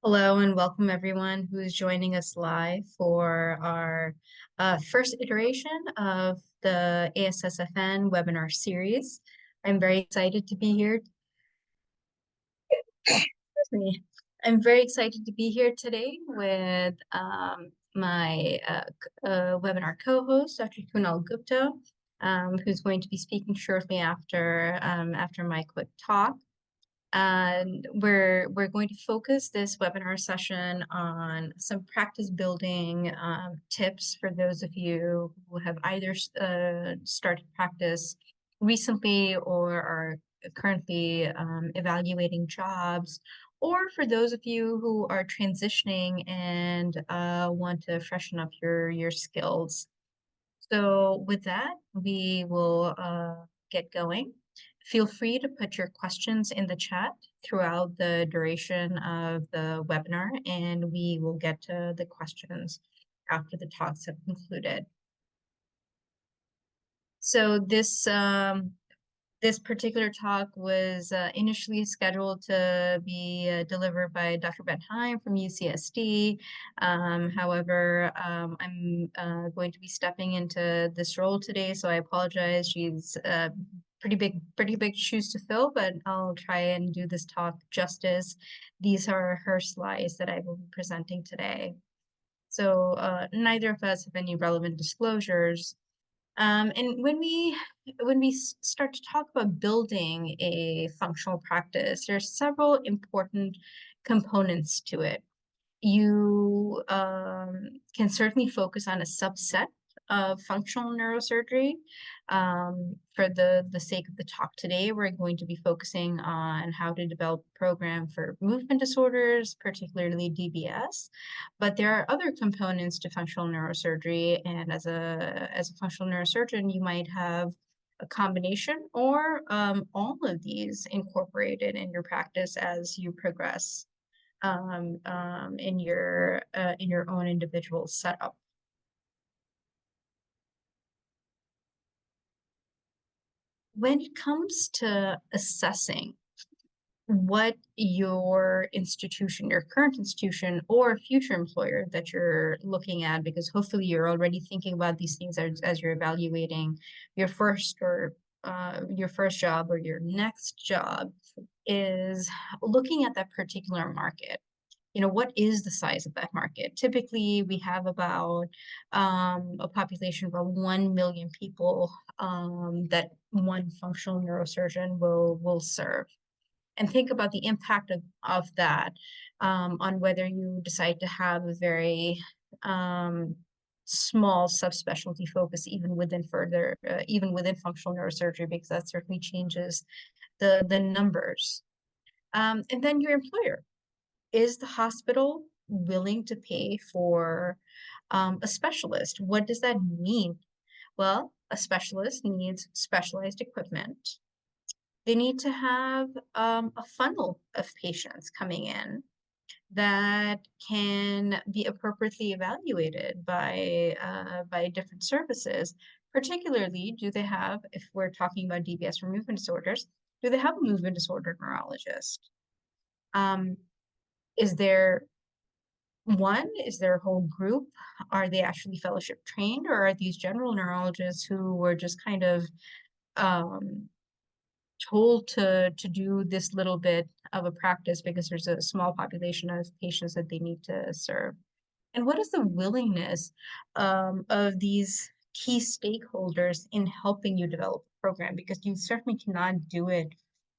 Hello and welcome everyone who is joining us live for our first iteration of the ASSFN webinar series. I'm very excited to be here. Excuse me. I'm very excited to be here today with my webinar co-host, Dr. Kunal Gupta, who's going to be speaking shortly after my quick talk. And we're going to focus this webinar session on some practice building tips for those of you who have either started practice recently or are currently evaluating jobs, or for those of you who are transitioning and want to freshen up your skills. So with that, we will get going. Feel free to put your questions in the chat throughout the duration of the webinar, and we will get to the questions after the talks have concluded. So this particular talk was initially scheduled to be delivered by Dr. Ben-Haim from UCSD. However, I'm going to be stepping into this role today, so I apologize. She's pretty big shoes to fill, but I'll try and do this talk justice. These are her slides that I will be presenting today. So neither of us have any relevant disclosures. And when we start to talk about building a functional practice, there's several important components to it. You can certainly focus on a subset of functional neurosurgery. For the sake of the talk today, we're going to be focusing on how to develop a program for movement disorders, particularly DBS. But there are other components to functional neurosurgery, and as a functional neurosurgeon, you might have a combination or all of these incorporated in your practice as you progress in your own individual setup. When it comes to assessing what your institution, your current institution, or future employer that you're looking at, because hopefully you're already thinking about these things as you're evaluating your first job or your next job, is looking at that particular market. You know, what is the size of that market? Typically, we have about a population of about 1 million people that one functional neurosurgeon will serve. And think about the impact of that on whether you decide to have a very small subspecialty focus even within functional neurosurgery, because that certainly changes the numbers. And then your employer. Is the hospital willing to pay for a specialist? What does that mean? Well, a specialist needs specialized equipment. They need to have a funnel of patients coming in that can be appropriately evaluated by different services. Particularly, do they have, if we're talking about DBS or movement disorders, do they have a movement disorder neurologist? Is there a whole group? Are they actually fellowship trained, or are these general neurologists who were just kind of told to do this little bit of a practice because there's a small population of patients that they need to serve? And what is the willingness of these key stakeholders in helping you develop a program? Because you certainly cannot do it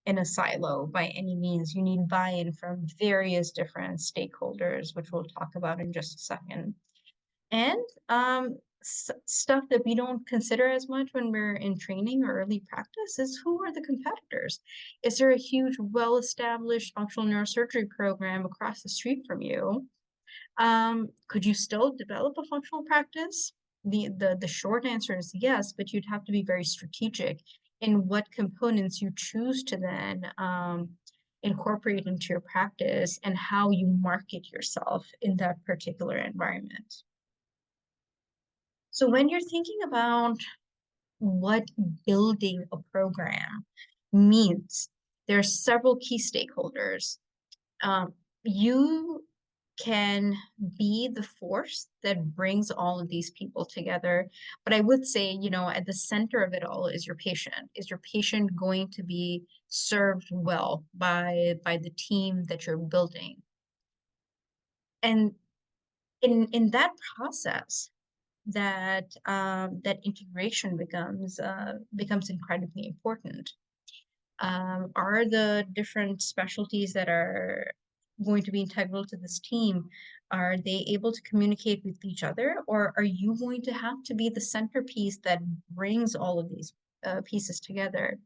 in a silo by any means. You need buy-in from various different stakeholders, which we'll talk about in just a second. And stuff that we don't consider as much when we're in training or early practice is, who are the competitors? Is there a huge, well-established functional neurosurgery program across the street from you? Could you still develop a functional practice? The short answer is yes, but you'd have to be very strategic in what components you choose to then incorporate into your practice and how you market yourself in that particular environment. So when you're thinking about what building a program means, there are several key stakeholders. You can be the force that brings all of these people together. But I would say, you know, at the center of it all is your patient. Is your patient going to be served well by the team that you're building? And in that process, that integration becomes incredibly important. Are the different specialties that are going to be integral to this team, are they able to communicate with each other, or are you going to have to be the centerpiece that brings all of these pieces together?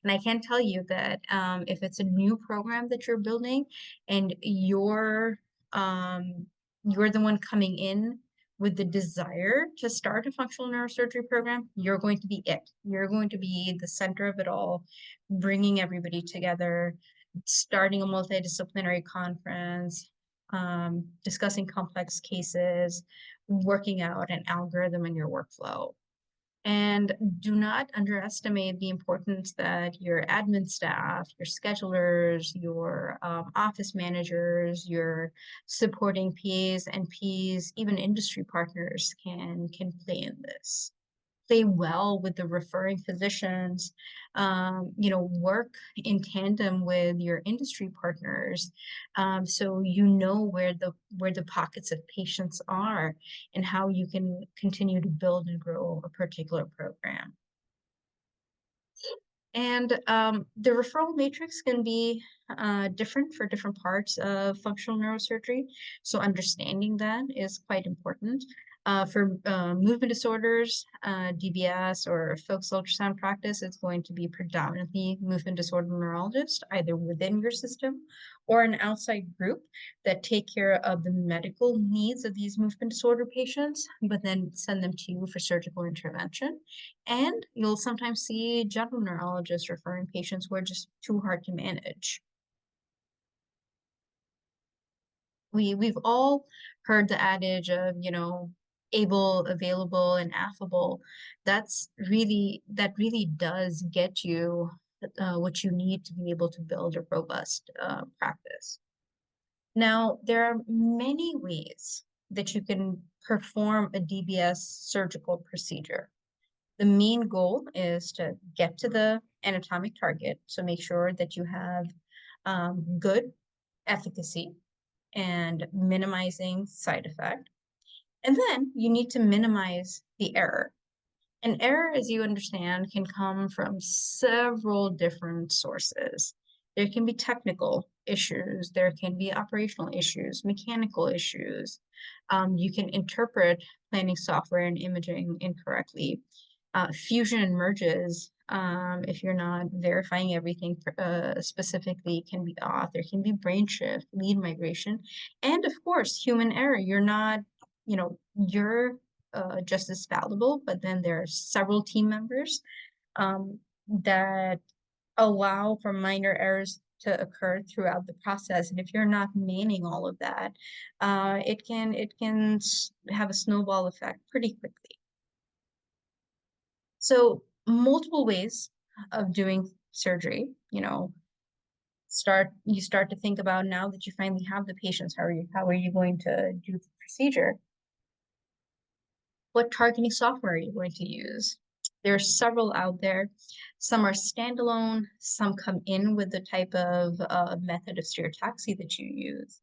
And I can tell you that if it's a new program that you're building and you're the one coming in with the desire to start a functional neurosurgery program, you're going to be it. You're going to be the center of it all, bringing everybody together, starting a multidisciplinary conference, discussing complex cases, working out an algorithm in your workflow. And do not underestimate the importance that your admin staff, your schedulers, your office managers, your supporting PAs and Ps, even industry partners can play in this. Play well with the referring physicians, you know, work in tandem with your industry partners, so you know where the pockets of patients are and how you can continue to build and grow a particular program. And the referral matrix can be different for different parts of functional neurosurgery. So understanding that is quite important. For movement disorders, DBS or focused ultrasound practice, it's going to be predominantly movement disorder neurologist, either within your system or an outside group that take care of the medical needs of these movement disorder patients, but then send them to you for surgical intervention. And you'll sometimes see general neurologists referring patients who are just too hard to manage. We've all heard the adage of, you know, able, available, and affable. That really does get you what you need to be able to build a robust practice. Now, there are many ways that you can perform a DBS surgical procedure. The main goal is to get to the anatomic target, so make sure that you have good efficacy and minimizing side effect. And then you need to minimize the error. And error, as you understand, can come from several different sources. There can be technical issues, there can be operational issues, mechanical issues. You can interpret planning software and imaging incorrectly. Fusion and merges, if you're not verifying everything specifically, can be off. There can be brain shift, lead migration, and of course, human error. You're not, you know, you're just as fallible, but then there are several team members that allow for minor errors to occur throughout the process. And if you're not manning all of that, it can have a snowball effect pretty quickly. So multiple ways of doing surgery, you know, you start to think about, now that you finally have the patients, how are you going to do the procedure? What targeting software are you going to use? There are several out there. Some are standalone, some come in with the type of method of stereotaxy that you use.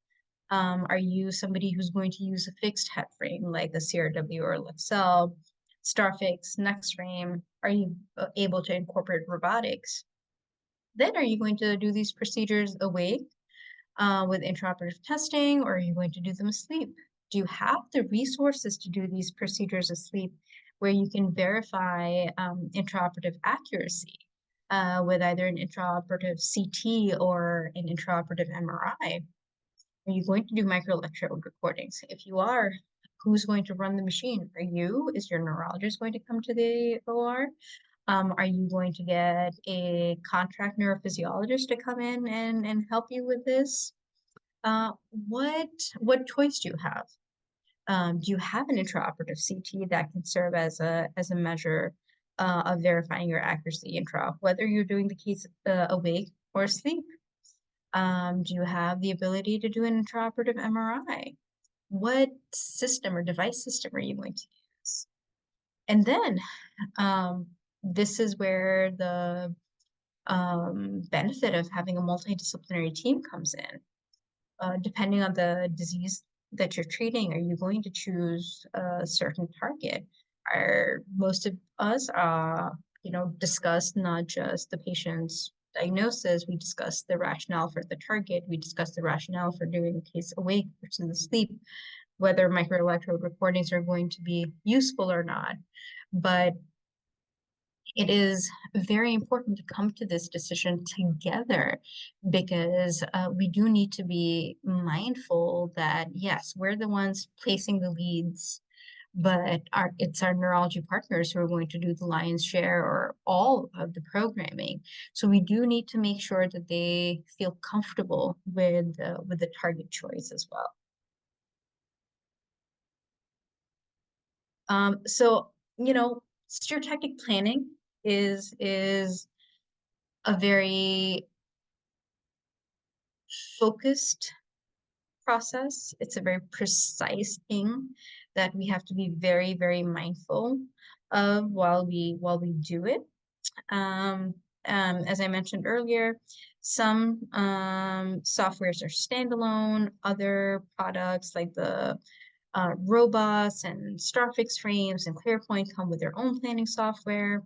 Are you somebody who's going to use a fixed head frame like a CRW or Lexel, Starfix, NextFrame? Are you able to incorporate robotics? Then are you going to do these procedures awake with intraoperative testing, or are you going to do them asleep? Do you have the resources to do these procedures asleep, where you can verify intraoperative accuracy with either an intraoperative CT or an intraoperative MRI? Are you going to do microelectrode recordings? If you are, who's going to run the machine? Are you? Is your neurologist going to come to the OR? Are you going to get a contract neurophysiologist to come in and help you with this? What choice do you have? Do you have an intraoperative CT that can serve as a measure of verifying your accuracy intra, whether you're doing the case awake or asleep? Do you have the ability to do an intraoperative MRI? What system or device system are you going to use? And then this is where the benefit of having a multidisciplinary team comes in. Depending on the disease that you're treating, are you going to choose a certain target? Are most of us, discuss not just the patient's diagnosis, we discuss the rationale for the target, we discuss the rationale for doing the case awake versus asleep, whether microelectrode recordings are going to be useful or not. But it is very important to come to this decision together because we do need to be mindful that, yes, we're the ones placing the leads, but it's our neurology partners who are going to do the lion's share or all of the programming. So we do need to make sure that they feel comfortable with the target choice as well. So, stereotactic planning is a very focused process. It's a very precise thing that we have to be very, very mindful of while we do it. As I mentioned earlier, some softwares are standalone. Other products like the robots and StarFix frames and ClearPoint come with their own planning software.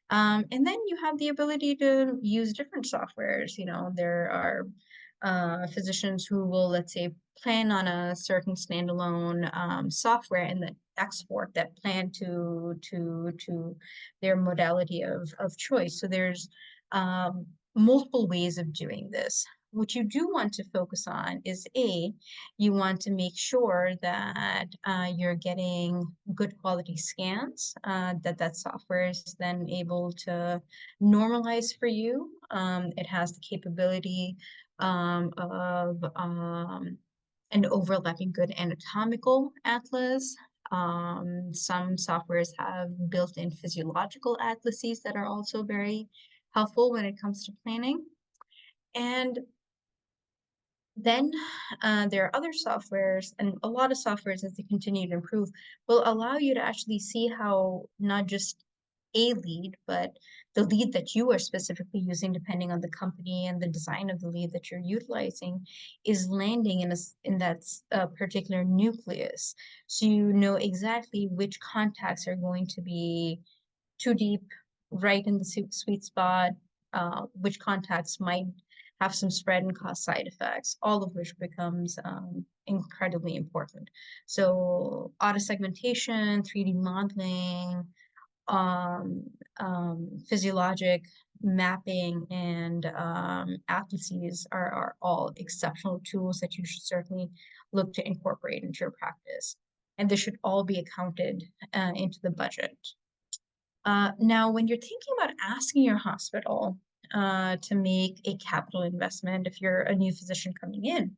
And then you have the ability to use different softwares. There are physicians who will, let's say, plan on a certain standalone software and then export that plan to their modality of choice. So there's multiple ways of doing this. What you do want to focus on is you want to make sure that you're getting good quality scans, that software is then able to normalize for you. It has the capability of an overlapping good anatomical atlas. Some softwares have built-in physiological atlases that are also very helpful when it comes to planning. And then there are other softwares, and a lot of softwares, as they continue to improve, will allow you to actually see how not just a lead, but the lead that you are specifically using, depending on the company and the design of the lead that you're utilizing, is landing in that particular nucleus. So you know exactly which contacts are going to be too deep, right in the sweet spot, which contacts might have some spread and cause side effects, all of which becomes incredibly important. So auto segmentation, 3D modeling, physiologic mapping, and atlases are all exceptional tools that you should certainly look to incorporate into your practice. And this should all be accounted into the budget. Now, when you're thinking about asking your hospital to make a capital investment, if you're a new physician coming in,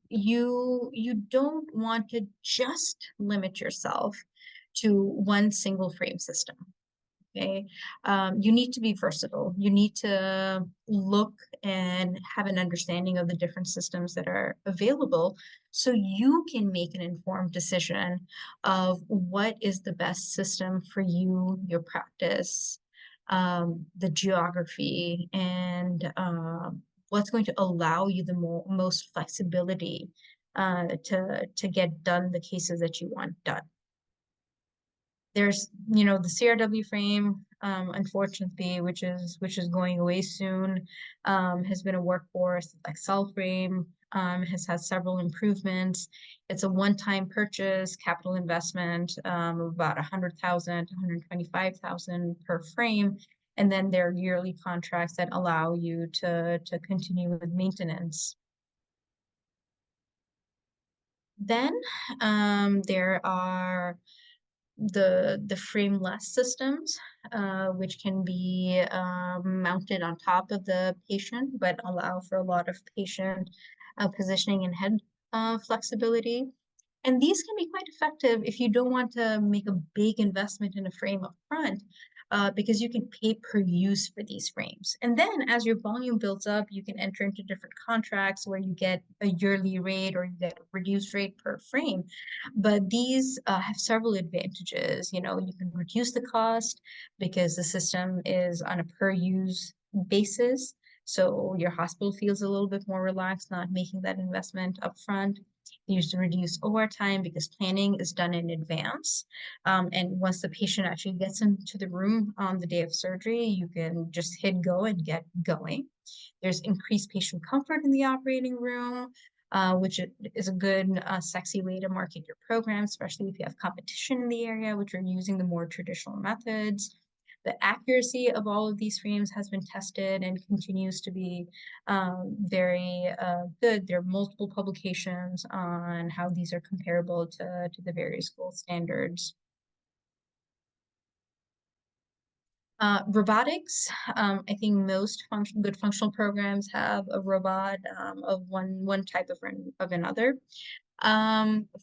you don't want to just limit yourself to one single frame system. Okay, you need to be versatile. You need to look and have an understanding of the different systems that are available so you can make an informed decision of what is the best system for you, your practice, the geography, and what's going to allow you the most flexibility to get done the cases that you want done. There's, the CRW frame, unfortunately, which is going away soon, has been a workhorse. Excel frame has had several improvements. It's a one-time purchase, capital investment of about 100,000 to 125,000 per frame. And then there are yearly contracts that allow you to continue with maintenance. Then there are the frameless systems, which can be mounted on top of the patient, but allow for a lot of patient positioning and head flexibility. And these can be quite effective if you don't want to make a big investment in a frame up front, because you can pay per use for these frames. And then as your volume builds up, you can enter into different contracts where you get a yearly rate or you get a reduced rate per frame. But these have several advantages. You know, you can reduce the cost because the system is on a per use basis. So your hospital feels a little bit more relaxed, not making that investment upfront. You used to reduce OR time because planning is done in advance. And once the patient actually gets into the room on the day of surgery, you can just hit go and get going. There's increased patient comfort in the operating room, which is a good, sexy way to market your program, especially if you have competition in the area, which are using the more traditional methods. The accuracy of all of these frames has been tested and continues to be very good. There are multiple publications on how these are comparable to the various gold standards. Robotics, I think most good functional programs have a robot of one type of another.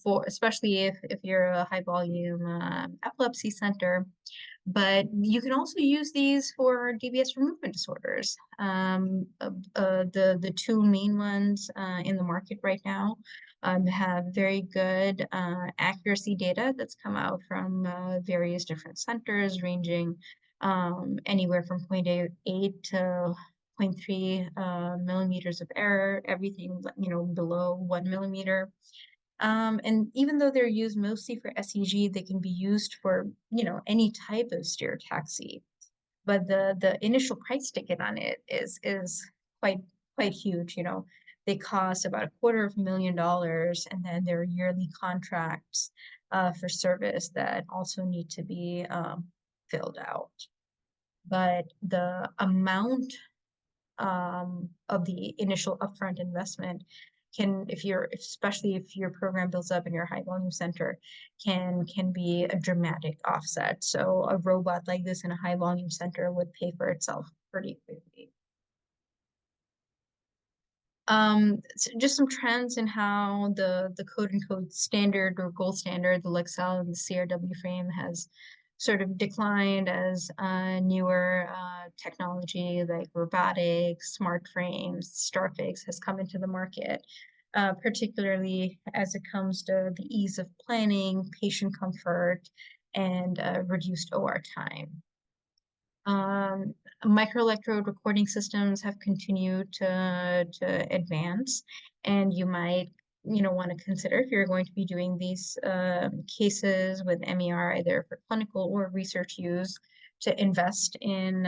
For especially if you're a high volume epilepsy center, but you can also use these for DBS for movement disorders. The two main ones in the market right now have very good accuracy data that's come out from various different centers, ranging anywhere from 0.8 to 0.3 millimeters of error, everything below 1 millimeter. And even though they're used mostly for SEG, they can be used for any type of stereotaxy. But the initial price ticket on it is quite huge. They cost about $250,000, and then there are yearly contracts for service that also need to be filled out. But the amount of the initial upfront investment can, especially if your program builds up in your high volume center, can be a dramatic offset. So a robot like this in a high volume center would pay for itself pretty quickly. Just some trends in how the quote unquote standard or gold standard, the Lexel and the CRW frame, has sort of declined as newer technology like robotics, smart frames, StarFix has come into the market, particularly as it comes to the ease of planning, patient comfort, and reduced OR time. Microelectrode recording systems have continued to advance, and you might want to consider, if you're going to be doing these cases with MER either for clinical or research use, to invest in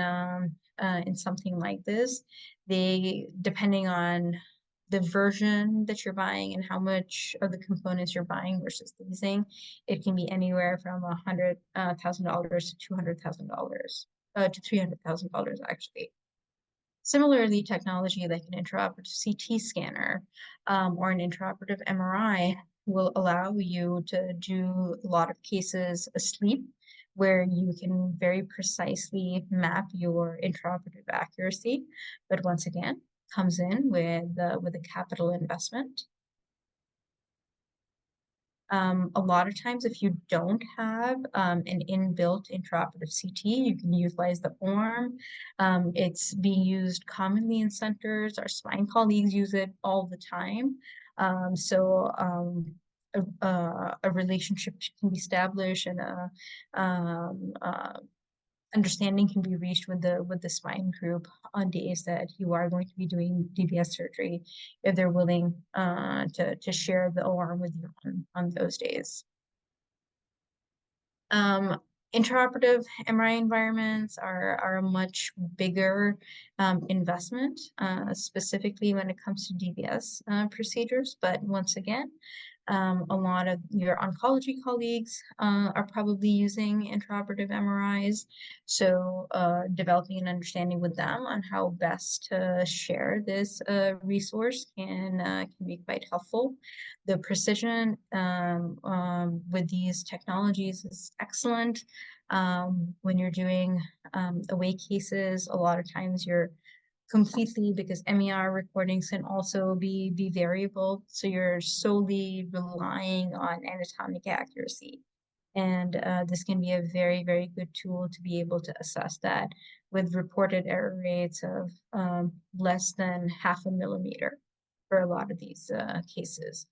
something like this. Depending on the version that you're buying and how much of the components you're buying versus leasing, it can be anywhere from $100,000 to $200,000. To $300,000 actually. Similarly, technology like an intraoperative CT scanner or an intraoperative MRI will allow you to do a lot of cases asleep, where you can very precisely map your intraoperative accuracy, but once again, comes in with a capital investment. A lot of times, if you don't have an inbuilt intraoperative CT, you can utilize the ORM. It's being used commonly in centers. Our spine colleagues use it all the time. So a relationship can be established, and understanding can be reached with the spine group on days that you are going to be doing DBS surgery, if they're willing to share the OR with you on those days. Intraoperative MRI environments are a much bigger investment, specifically when it comes to DBS procedures. But once again, a lot of your oncology colleagues are probably using intraoperative MRIs. So developing an understanding with them on how best to share this resource can be quite helpful. The precision with these technologies is excellent. When you're doing away cases, a lot of times you're completely, because MER recordings can also be variable, so you're solely relying on anatomic accuracy. And this can be a very, very good tool to be able to assess that with reported error rates of less than 0.5 millimeter for a lot of these cases.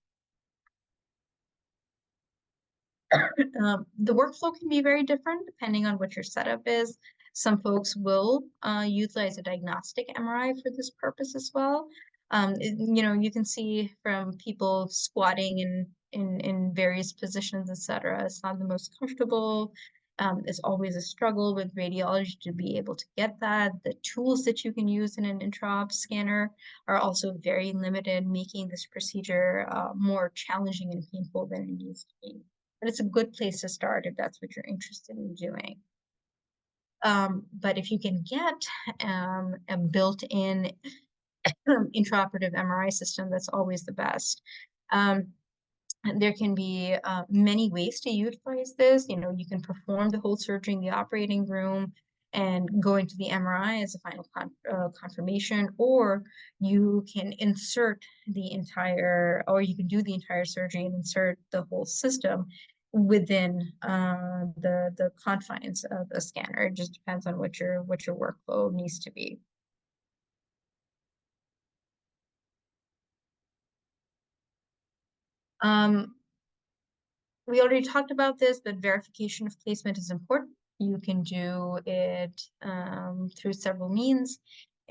The workflow can be very different depending on what your setup is. Some folks will utilize a diagnostic MRI for this purpose as well. You can see from people squatting in various positions, etc. It's not the most comfortable. It's always a struggle with radiology to be able to get that. The tools that you can use in an intraop scanner are also very limited, making this procedure more challenging and painful than it needs to be. But it's a good place to start if that's what you're interested in doing. But if you can get a built-in intraoperative MRI system, that's always the best. There can be many ways to utilize this. You can perform the whole surgery in the operating room and go into the MRI as a final confirmation, or you can or you can do the entire surgery and insert the whole system within the confines of a scanner. It just depends on what your workflow needs to be. We already talked about this, but verification of placement is important. You can do it through several means.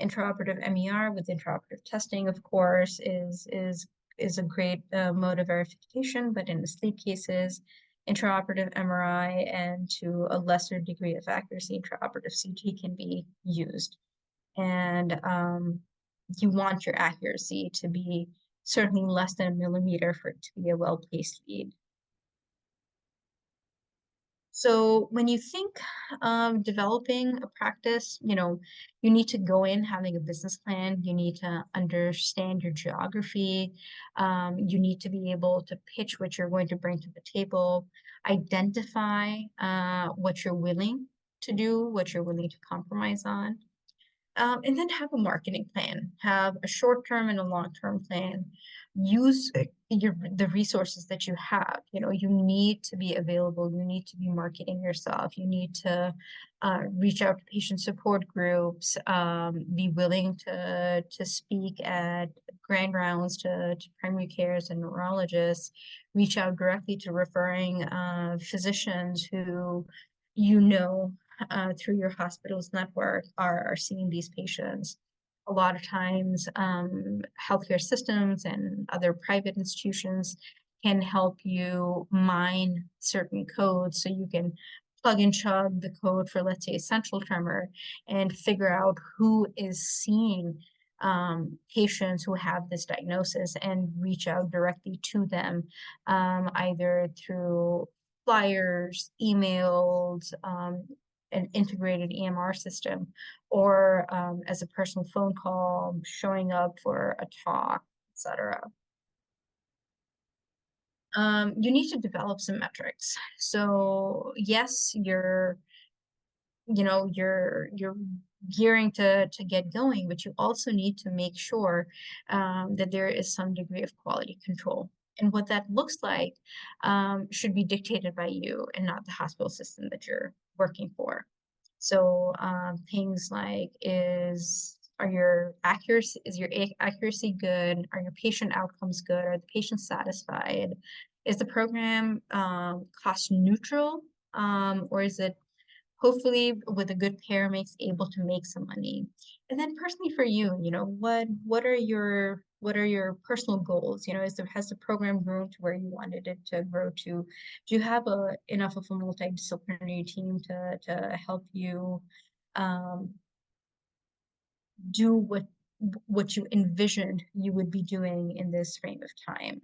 Intraoperative MER with intraoperative testing, of course, is a great mode of verification, but in the sleep cases, intraoperative MRI and to a lesser degree of accuracy, intraoperative CT can be used. And you want your accuracy to be certainly less than 1 millimeter for it to be a well-placed lead. So when you think of developing a practice, you need to go in having a business plan. You need to understand your geography. You need to be able to pitch what you're going to bring to the table, identify what you're willing to do, what you're willing to compromise on. And then have a marketing plan, have a short-term and a long-term plan. Use the resources that you have. You need to be available. You need to be marketing yourself. You need to reach out to patient support groups, be willing to speak at grand rounds to primary cares and neurologists, reach out directly to referring physicians who through your hospital's network are seeing these patients. A lot of times, healthcare systems and other private institutions can help you mine certain codes so you can plug and chug the code for, let's say, essential tremor and figure out who is seeing patients who have this diagnosis and reach out directly to them, either through flyers, emails, an integrated EMR system, or as a personal phone call, showing up for a talk, etc. You need to develop some metrics. So yes, you're gearing to get going, but you also need to make sure that there is some degree of quality control. And what that looks like should be dictated by you and not the hospital system that you're working for. So things like is your accuracy good? Are your patient outcomes good? Are the patients satisfied? Is the program cost neutral? Or is it hopefully with a good payer mix able to make some money? And then personally for you, what are your personal goals? Has the program grown to where you wanted it to grow to? Do you have enough of a multidisciplinary team to help you do what you envisioned you would be doing in this frame of time?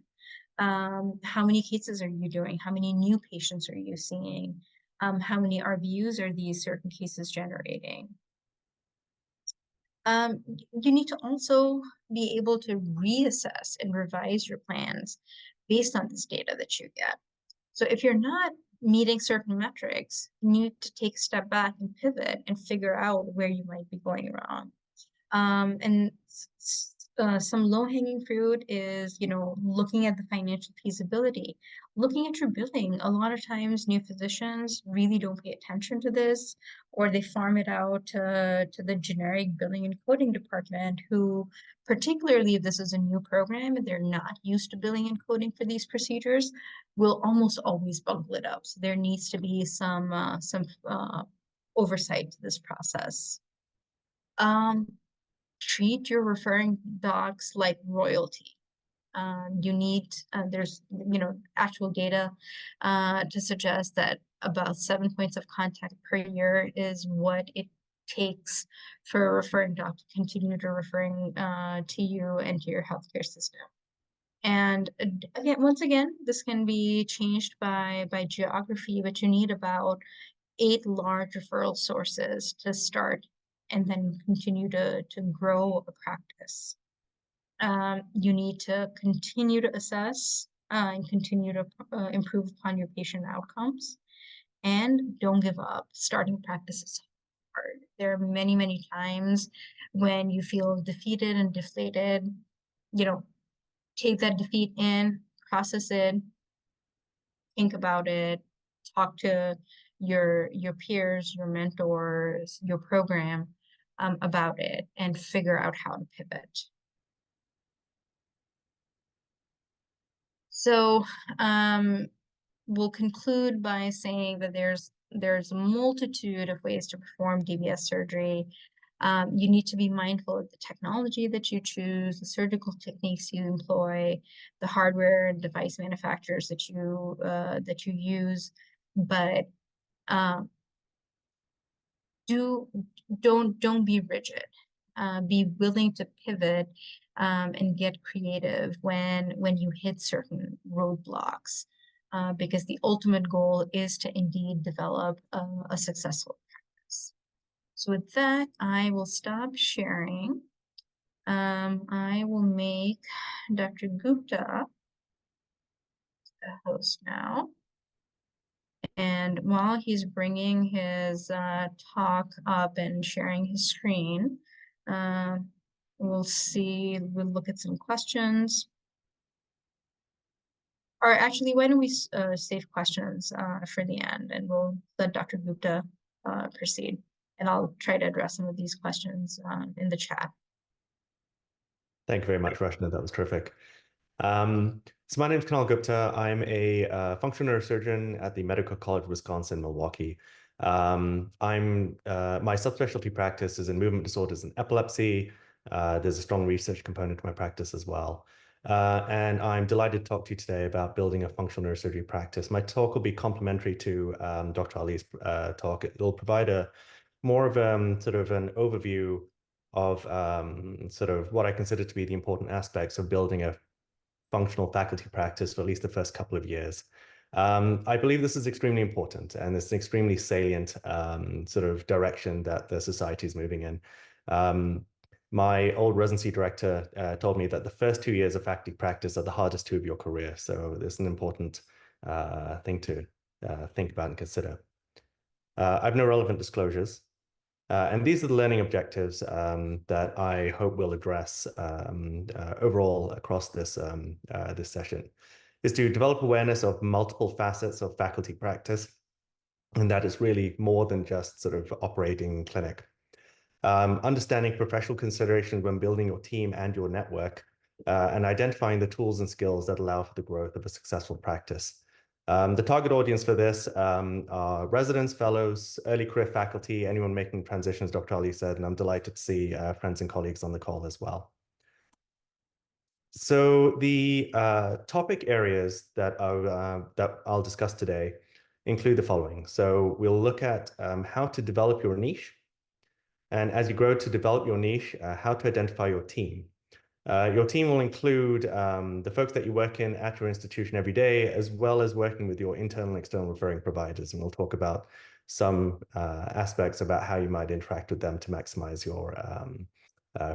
How many cases are you doing? How many new patients are you seeing? How many RVUs are these certain cases generating? You need to also be able to reassess and revise your plans based on this data that you get. So if you're not meeting certain metrics, you need to take a step back and pivot and figure out where you might be going wrong. And some low-hanging fruit is, looking at the financial feasibility, looking at your billing. A lot of times, new physicians really don't pay attention to this, or they farm it out to the generic billing and coding department, who, particularly if this is a new program and they're not used to billing and coding for these procedures, will almost always bungle it up. So there needs to be some oversight to this process. Treat your referring docs like royalty. You need, there's, actual data to suggest that about 7 points of contact per year is what it takes for a referring doc to continue to referring to you and to your healthcare system. And again, once again, this can be changed by geography, but you need about 8 large referral sources to start and then continue to grow a practice. You need to continue to assess and continue to improve upon your patient outcomes. And don't give up. Starting practice is hard. There are many, many times when you feel defeated and deflated. Take that defeat in, process it, think about it, talk to your peers, your mentors, your program about it, and figure out how to pivot. So we'll conclude by saying that there's a multitude of ways to perform DBS surgery. You need to be mindful of the technology that you choose, the surgical techniques you employ, the hardware and device manufacturers that you use, but don't be rigid. Be willing to pivot and get creative when you hit certain roadblocks, because the ultimate goal is to indeed develop a successful practice. So with that, I will stop sharing. I will make Dr. Gupta a host now. And while he's bringing his talk up and sharing his screen, we'll look at some questions. Or actually, why don't we save questions for the end, and we'll let Dr. Gupta proceed. And I'll try to address some of these questions in the chat. Thank you very much, Rashna. That was terrific. So my name is Kunal Gupta. I'm a functional neurosurgeon at the Medical College of Wisconsin, Milwaukee. My subspecialty practice is in movement disorders and epilepsy. There's a strong research component to my practice as well. And I'm delighted to talk to you today about building a functional neurosurgery practice. My talk will be complementary to Dr. Ali's talk. It will provide more of sort of an overview of sort of what I consider to be the important aspects of building a functional faculty practice for at least the first couple of years. I believe this is extremely important, and it's an extremely salient sort of direction that the society is moving in. My old residency director told me that the first 2 years of faculty practice are the hardest 2 of your career. So it's an important thing to think about and consider. I have no relevant disclosures. And these are the learning objectives that I hope we'll address overall across this session, is to develop awareness of multiple facets of faculty practice, and that is really more than just sort of operating clinic. Understanding professional considerations when building your team and your network, and identifying the tools and skills that allow for the growth of a successful practice. The target audience for this are residents, fellows, early career faculty, anyone making transitions, Dr. Ali said, and I'm delighted to see friends and colleagues on the call as well. So the topic areas that I'll discuss today include the following. So we'll look at how to develop your niche, and as you grow to develop your niche, how to identify your team. Your team will include the folks that you work in at your institution every day, as well as working with your internal and external referring providers. And we'll talk about some aspects about how you might interact with them to maximize your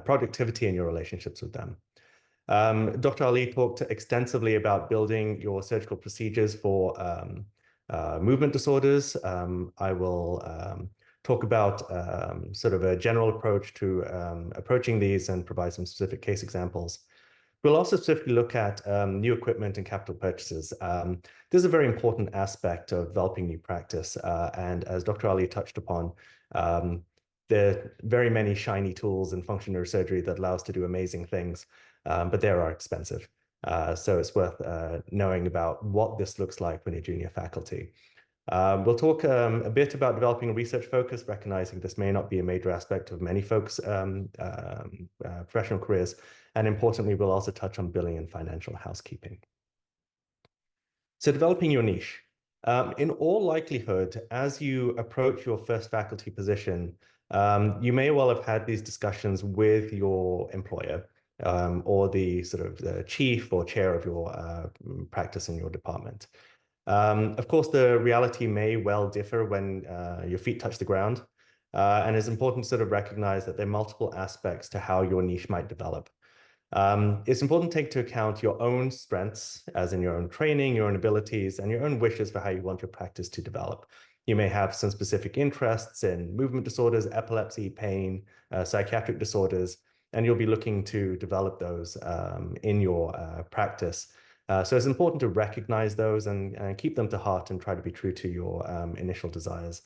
productivity and your relationships with them. Dr. Ali talked extensively about building your surgical procedures for movement disorders. I will talk about sort of a general approach to approaching these and provide some specific case examples. We'll also specifically look at new equipment and capital purchases. This is a very important aspect of developing new practice. And as Dr. Ali touched upon, there are very many shiny tools in functional neurosurgery that allow us to do amazing things, but they are expensive. So it's worth knowing about what this looks like when you're junior faculty. We'll talk a bit about developing a research focus, recognizing this may not be a major aspect of many folks' professional careers. And importantly, we'll also touch on billing and financial housekeeping. So developing your niche. In all likelihood, as you approach your first faculty position, you may well have had these discussions with your employer or the sort of the chief or chair of your practice in your department. Of course, the reality may well differ when your feet touch the ground, and it's important to sort of recognize that there are multiple aspects to how your niche might develop. It's important to take into account your own strengths, as in your own training, your own abilities, and your own wishes for how you want your practice to develop. You may have some specific interests in movement disorders, epilepsy, pain, psychiatric disorders, and you'll be looking to develop those in your practice. So it's important to recognize those and keep them to heart and try to be true to your initial desires.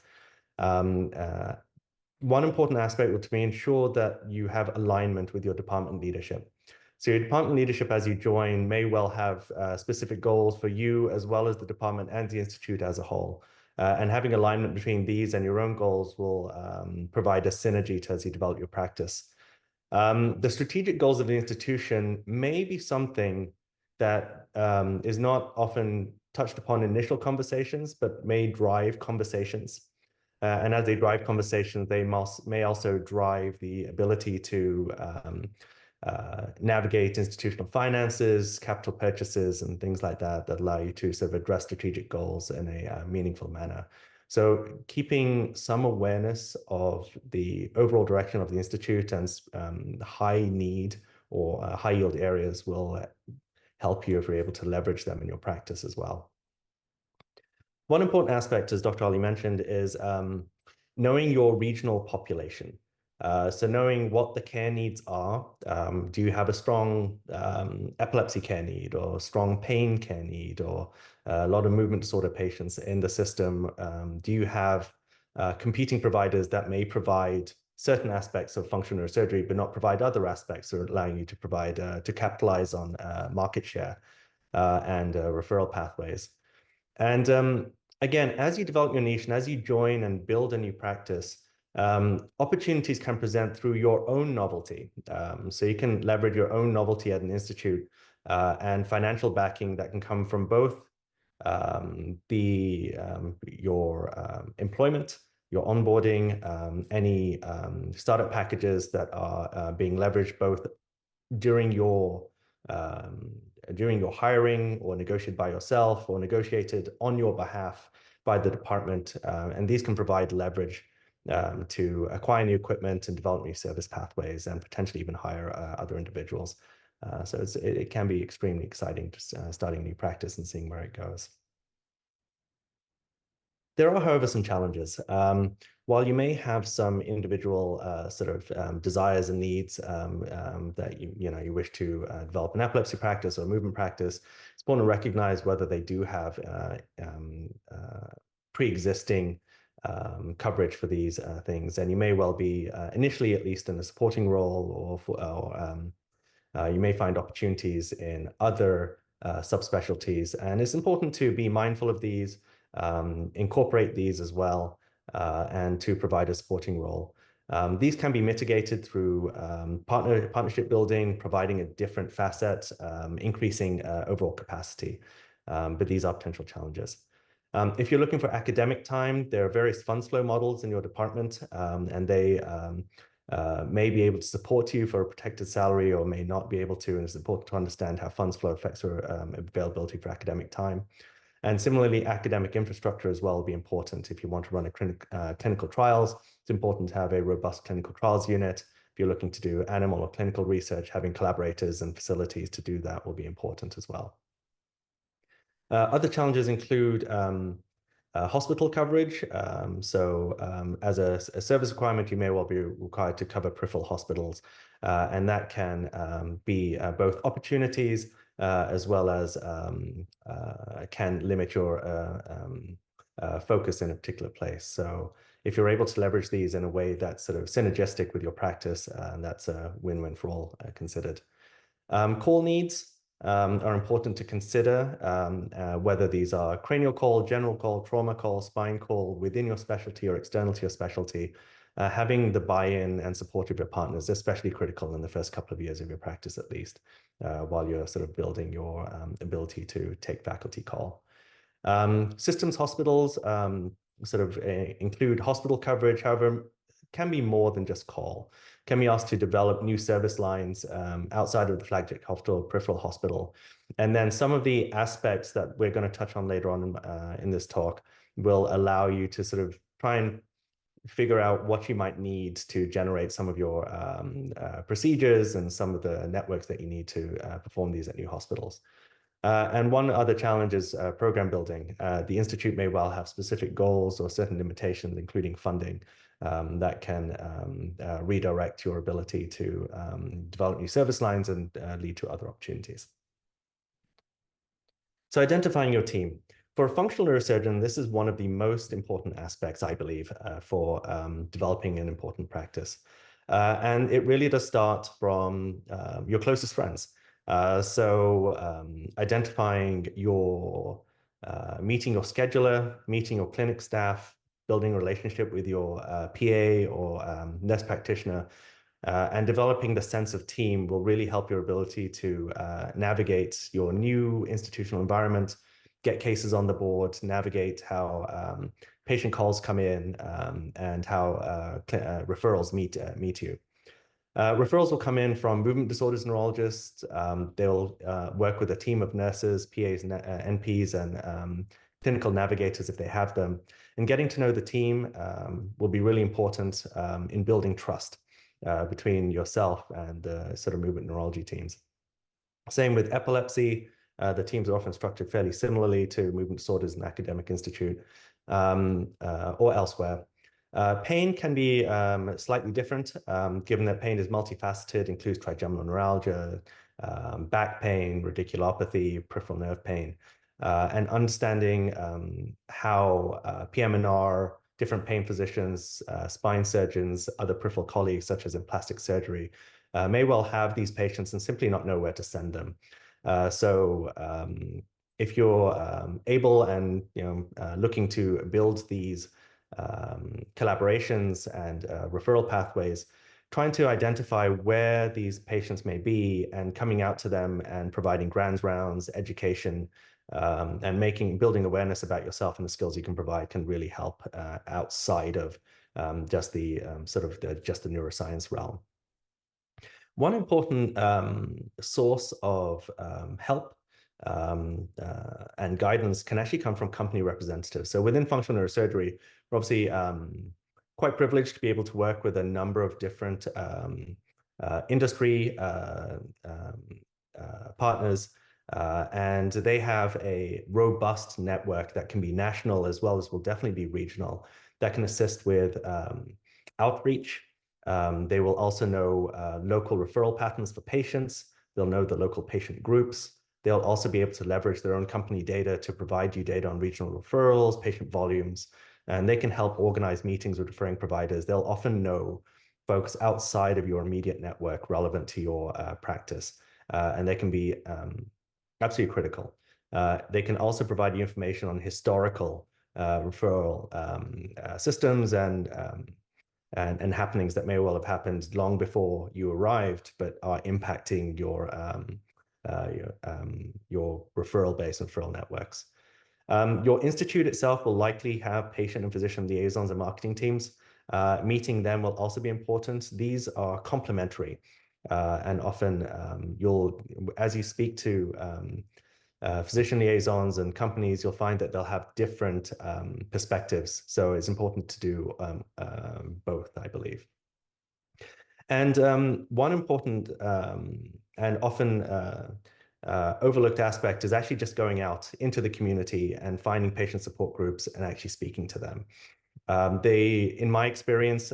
One important aspect would be ensure that you have alignment with your department leadership. So your department leadership as you join may well have specific goals for you as well as the department and the institute as a whole. And having alignment between these and your own goals will provide a synergy as you develop your practice. The strategic goals of the institution may be something that is not often touched upon in initial conversations, but may drive conversations. And as they drive conversations, they may also drive the ability to navigate institutional finances, capital purchases, and things like that that allow you to sort of address strategic goals in a meaningful manner. So keeping some awareness of the overall direction of the institute and high need or high yield areas will help you if you're able to leverage them in your practice as well. One important aspect, as Dr. Ali mentioned, is knowing your regional population. So knowing what the care needs are. Do you have a strong epilepsy care need or strong pain care need or a lot of movement disorder patients in the system? Do you have competing providers that may provide certain aspects of functional neurosurgery, but not provide other aspects, or allowing you to provide to capitalize on market share and referral pathways? And again, as you develop your niche and as you join and build a new practice, opportunities can present through your own novelty. So you can leverage your own novelty at an institute and financial backing that can come from both your employment, your onboarding, any startup packages that are being leveraged both during your hiring or negotiated by yourself or negotiated on your behalf by the department. And these can provide leverage to acquire new equipment and develop new service pathways and potentially even hire other individuals. So it can be extremely exciting just starting a new practice and seeing where it goes. There are, however, some challenges. While you may have some individual sort of desires and needs that you wish to develop an epilepsy practice or a movement practice, it's important to recognize whether they do have pre-existing coverage for these things. And you may well be initially at least in a supporting role, or you may find opportunities in other subspecialties. And it's important to be mindful of these, incorporate these as well, and to provide a supporting role. These can be mitigated through partnership building, providing a different facet, increasing overall capacity. But these are potential challenges. If you're looking for academic time, there are various funds flow models in your department, and they may be able to support you for a protected salary or may not be able to. And it's important to understand how funds flow affects your availability for academic time. And similarly, academic infrastructure as well will be important. If you want to run clinical trials, it's important to have a robust clinical trials unit. If you're looking to do animal or clinical research, having collaborators and facilities to do that will be important as well. Other challenges include hospital coverage. As a service requirement, you may well be required to cover peripheral hospitals, and that can be both opportunities as well as can limit your focus in a particular place. So if you're able to leverage these in a way that's sort of synergistic with your practice, that's a win-win for all considered. Call needs are important to consider, whether these are cranial call, general call, trauma call, spine call within your specialty or external to your specialty. Having the buy-in and support of your partners is especially critical in the first couple of years of your practice, at least, while you're sort of building your ability to take faculty call. Systems hospitals sort of include hospital coverage, however, can be more than just call. Can be asked to develop new service lines outside of the flagship hospital, peripheral hospital. And then some of the aspects that we're going to touch on later on in this talk will allow you to sort of try and figure out what you might need to generate some of your procedures and some of the networks that you need to perform these at new hospitals. And one other challenge is program building. The Institute may well have specific goals or certain limitations, including funding, that can redirect your ability to develop new service lines and lead to other opportunities. So identifying your team. For a functional neurosurgeon, this is one of the most important aspects, I believe, for developing an important practice. And it really does start from your closest friends. Identifying your, meeting your scheduler, meeting your clinic staff, building a relationship with your PA or nurse practitioner, and developing the sense of team will really help your ability to navigate your new institutional environment, get cases on the board, navigate how patient calls come in, and how referrals meet you. Referrals will come in from movement disorders neurologists. They'll work with a team of nurses, PAs, NPs, and clinical navigators if they have them. And getting to know the team will be really important in building trust between yourself and the sort of movement neurology teams. Same with epilepsy. The teams are often structured fairly similarly to movement disorders in academic institute or elsewhere. Pain can be slightly different, given that pain is multifaceted, includes trigeminal neuralgia, back pain, radiculopathy, peripheral nerve pain, and understanding how PM&R, different pain physicians, spine surgeons, other peripheral colleagues, such as in plastic surgery, may well have these patients and simply not know where to send them. If you're able and looking to build these collaborations and referral pathways, trying to identify where these patients may be and coming out to them and providing grand rounds, education, and building awareness about yourself and the skills you can provide can really help outside of just the just the neuroscience realm. One important source of help and guidance can actually come from company representatives. So within functional neurosurgery, we're obviously quite privileged to be able to work with a number of different industry partners, and they have a robust network that can be national as well as will definitely be regional, that can assist with outreach. They will also know local referral patterns for patients. They'll know the local patient groups. They'll also be able to leverage their own company data to provide you data on regional referrals, patient volumes, and they can help organize meetings with referring providers. They'll often know folks outside of your immediate network relevant to your practice, and they can be absolutely critical. They can also provide you information on historical referral systems and happenings that may well have happened long before you arrived, but are impacting your referral base and referral networks. Your institute itself will likely have patient and physician liaisons and marketing teams. Meeting them will also be important. These are complementary, and often as you speak to physician liaisons and companies, you'll find that they'll have different perspectives. So it's important to do both, I believe. And one important and often overlooked aspect is actually just going out into the community and finding patient support groups and actually speaking to them. In my experience,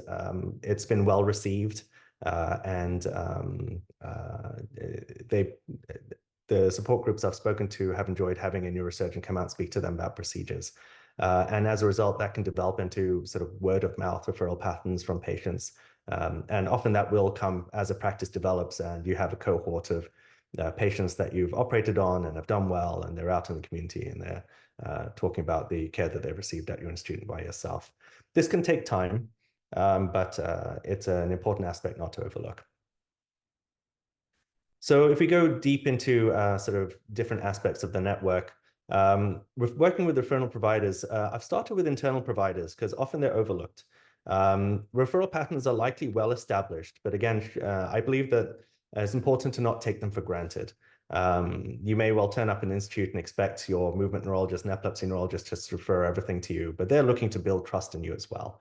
it's been well received, and the support groups I've spoken to have enjoyed having a neurosurgeon come out and speak to them about procedures. And as a result, that can develop into sort of word of mouth referral patterns from patients. And often that will come as a practice develops and you have a cohort of patients that you've operated on and have done well, and they're out in the community and they're talking about the care that they've received at your institute by yourself. This can take time, but it's an important aspect not to overlook. So if we go deep into sort of different aspects of the network, working with referral providers, I've started with internal providers because often they're overlooked. Referral patterns are likely well established, but again, I believe that it's important to not take them for granted. You may well turn up an institute and expect your movement neurologist and epilepsy neurologist just to refer everything to you, but they're looking to build trust in you as well.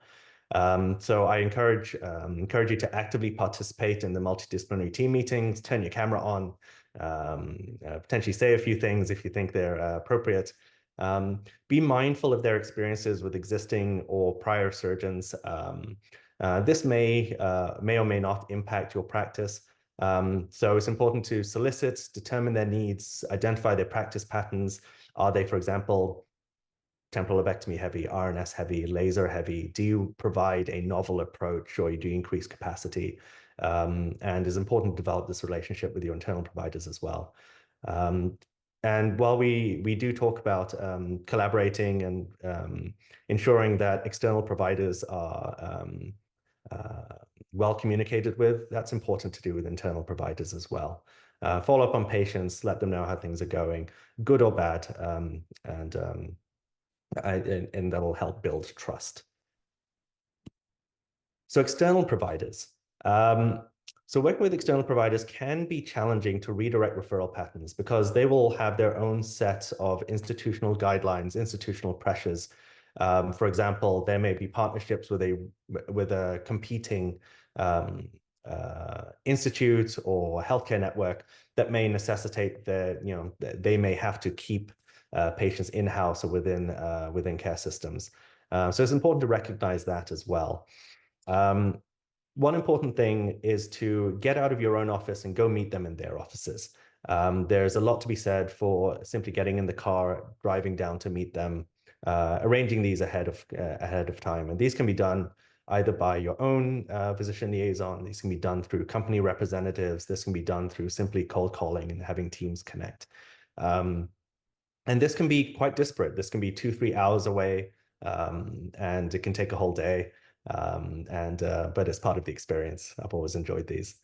So I encourage you to actively participate in the multidisciplinary team meetings, turn your camera on, potentially say a few things if you think they're appropriate. Be mindful of their experiences with existing or prior surgeons. This may or may not impact your practice. So it's important to solicit, determine their needs, identify their practice patterns. Are they, for example, temporal lobectomy heavy, RNS heavy, laser heavy? Do you provide a novel approach, or do you increase capacity? And it's important to develop this relationship with your internal providers as well. And while we do talk about collaborating and ensuring that external providers are well communicated with, that's important to do with internal providers as well. Follow up on patients, let them know how things are going, good or bad, and that'll help build trust. So external providers. So working with external providers can be challenging to redirect referral patterns because they will have their own set of institutional guidelines, institutional pressures. For example, there may be partnerships with a competing institute or healthcare network that may necessitate they may have to keep patients in-house or within care systems. So it's important to recognize that as well. One important thing is to get out of your own office and go meet them in their offices. There's a lot to be said for simply getting in the car, driving down to meet them, arranging these ahead of time. And these can be done either by your own physician liaison. These can be done through company representatives. This can be done through simply cold calling and having teams connect. And this can be quite disparate. This can be 2-3 hours away, and it can take a whole day. But it's part of the experience. I've always enjoyed these.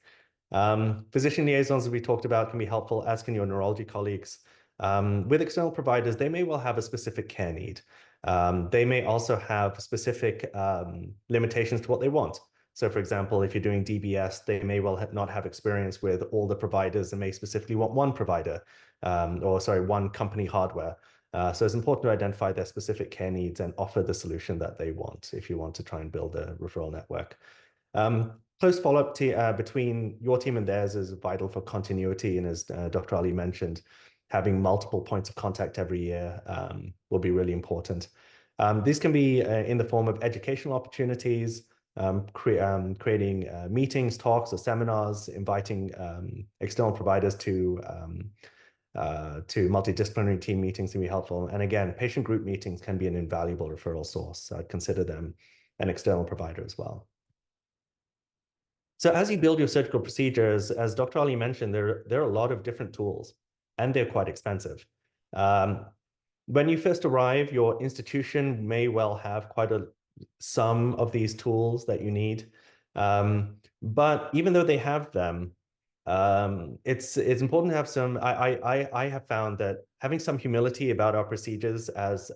Physician liaisons, as we talked about, can be helpful, as can your neurology colleagues. With external providers, they may well have a specific care need. They may also have specific limitations to what they want. So for example, if you're doing DBS, they may well not have experience with all the providers and may specifically want one provider, one company hardware. So it's important to identify their specific care needs and offer the solution that they want if you want to try and build a referral network. Close follow-up between your team and theirs is vital for continuity. And as Dr. Ali mentioned, having multiple points of contact every year will be really important. These can be in the form of educational opportunities, creating meetings, talks, or seminars, inviting external providers to multidisciplinary team meetings can be helpful. And again, patient group meetings can be an invaluable referral source. So I'd consider them an external provider as well. So as you build your surgical procedures, as Dr. Ali mentioned, there are a lot of different tools, and they're quite expensive. When you first arrive, your institution may well have quite some of these tools that you need. But even though they have them, it's important to have some. I have found that having some humility about our procedures, as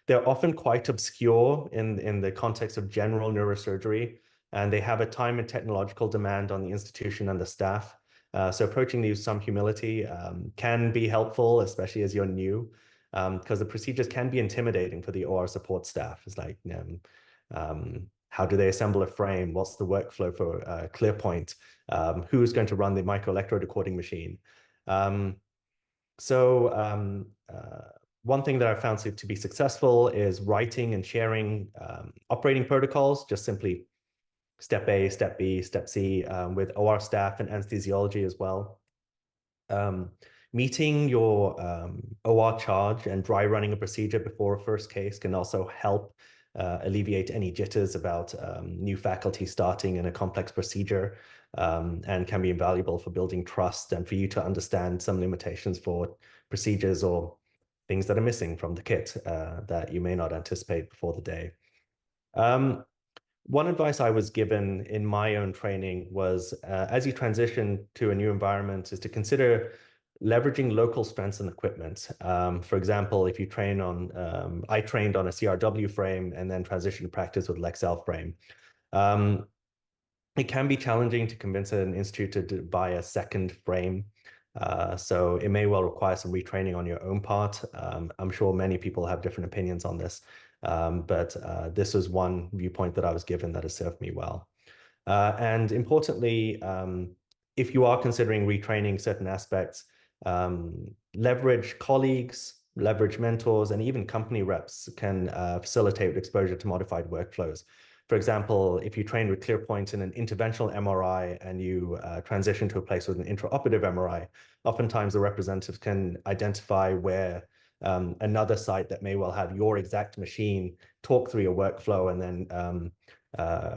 they're often quite obscure in the context of general neurosurgery, and they have a time and technological demand on the institution and the staff. So approaching these with some humility can be helpful, especially as you're new, because the procedures can be intimidating for the OR support staff. It's like, how do they assemble a frame? What's the workflow for ClearPoint? Who's going to run the microelectrode recording machine? One thing that I've found to be successful is writing and sharing operating protocols, just simply step A, step B, step C, with OR staff and anesthesiology as well. Meeting your OR charge and dry running a procedure before a first case can also help alleviate any jitters about new faculty starting in a complex procedure, and can be invaluable for building trust and for you to understand some limitations for procedures or things that are missing from the kit that you may not anticipate before the day. One advice I was given in my own training was, as you transition to a new environment, is to consider leveraging local strengths and equipment. For example, if you train on, I trained on a CRW frame and then transitioned to practice with Lexel frame. It can be challenging to convince an institute to buy a second frame. So it may well require some retraining on your own part. I'm sure many people have different opinions on this, but this was one viewpoint that I was given that has served me well. And importantly, if you are considering retraining certain aspects, leverage colleagues, leverage mentors, and even company reps can facilitate exposure to modified workflows. For example, if you train with ClearPoint in an interventional MRI and you transition to a place with an intraoperative MRI, oftentimes the representatives can identify where another site that may well have your exact machine talk through your workflow and then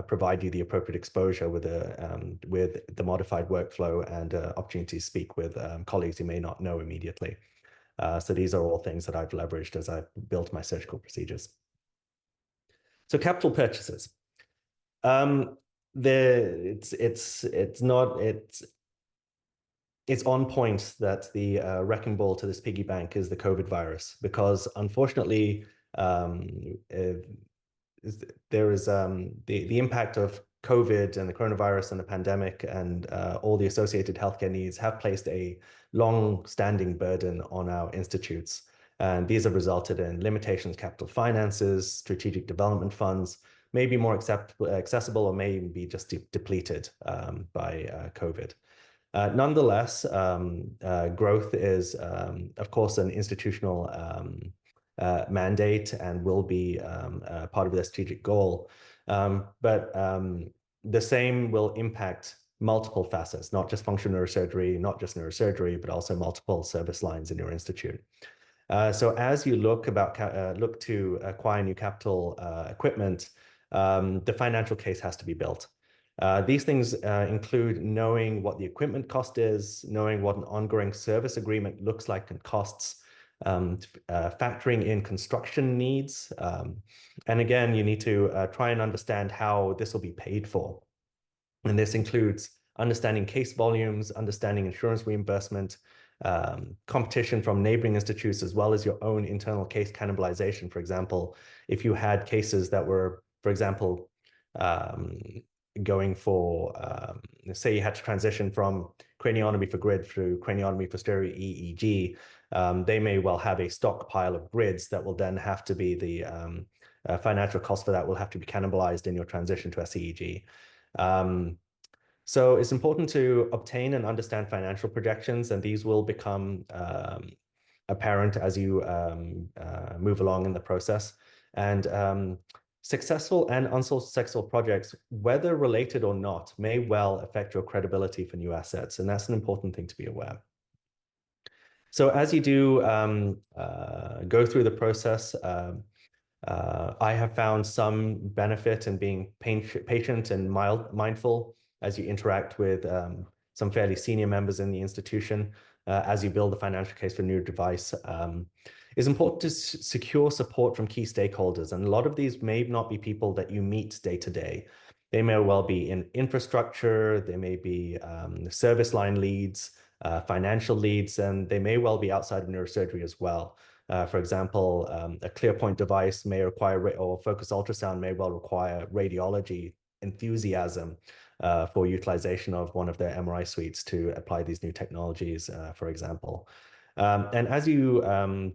provide you the appropriate exposure with the modified workflow and opportunity to speak with colleagues you may not know immediately. So these are all things that I've leveraged as I've built my surgical procedures. So capital purchases. It's on point that the wrecking ball to this piggy bank is the COVID virus, because unfortunately there is the impact of COVID and the coronavirus and the pandemic and all the associated healthcare needs have placed a long-standing burden on our institutes. And these have resulted in limitations, capital finances, strategic development funds, may be more accessible or may even be just depleted by COVID. Nonetheless, growth is, of course, an institutional mandate and will be part of their strategic goal. But the same will impact multiple facets, not just functional neurosurgery, not just neurosurgery, but also multiple service lines in your institute. So as you look to acquire new capital equipment, the financial case has to be built. These things include knowing what the equipment cost is, knowing what an ongoing service agreement looks like and costs, factoring in construction needs. And again, you need to try and understand how this will be paid for. And this includes understanding case volumes, understanding insurance reimbursement, competition from neighboring institutes, as well as your own internal case cannibalization. For example, if you had cases that were, for example, going for, say you had to transition from craniotomy for grid through craniotomy for stereo EEG, they may well have a stockpile of grids that will then have to be the financial cost for that will have to be cannibalized in your transition to SEEG. So it's important to obtain and understand financial projections, and these will become apparent as you move along in the process. And successful and unsuccessful projects, whether related or not, may well affect your credibility for new assets, and that's an important thing to be aware. So as you do go through the process, I have found some benefit in being patient and mindful as you interact with some fairly senior members in the institution as you build the financial case for a new device. It's important to secure support from key stakeholders, and a lot of these may not be people that you meet day to day. They may well be in infrastructure, they may be service line leads, financial leads, and they may well be outside of neurosurgery as well. For example, a ClearPoint device may require, or focused ultrasound may well require radiology enthusiasm for utilization of one of their MRI suites to apply these new technologies, for example. And as you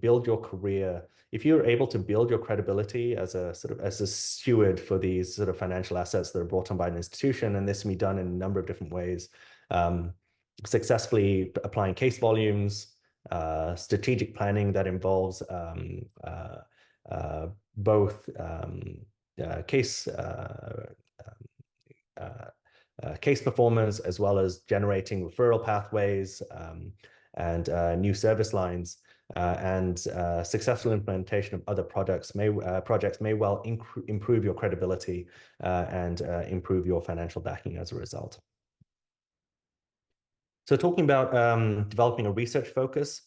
build your career, if you're able to build your credibility as a steward for these sort of financial assets that are brought on by an institution, and this can be done in a number of different ways, successfully applying case volumes, strategic planning that involves both case case performance, as well as generating referral pathways and new service lines, and successful implementation of other projects may well improve your credibility and improve your financial backing as a result. So talking about developing a research focus,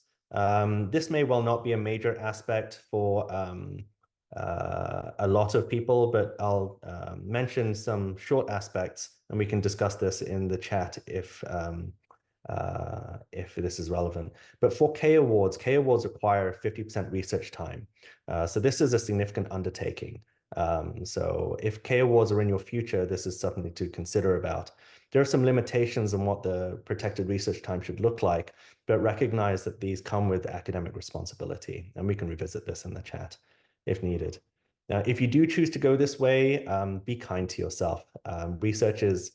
this may well not be a major aspect for a lot of people, but I'll mention some short aspects, and we can discuss this in the chat if this is relevant. But for K awards require 50% research time. So this is a significant undertaking. So if K awards are in your future, this is something to consider about. There are some limitations on what the protected research time should look like, but recognize that these come with academic responsibility, and we can revisit this in the chat if needed. Now, if you do choose to go this way, be kind to yourself. Research is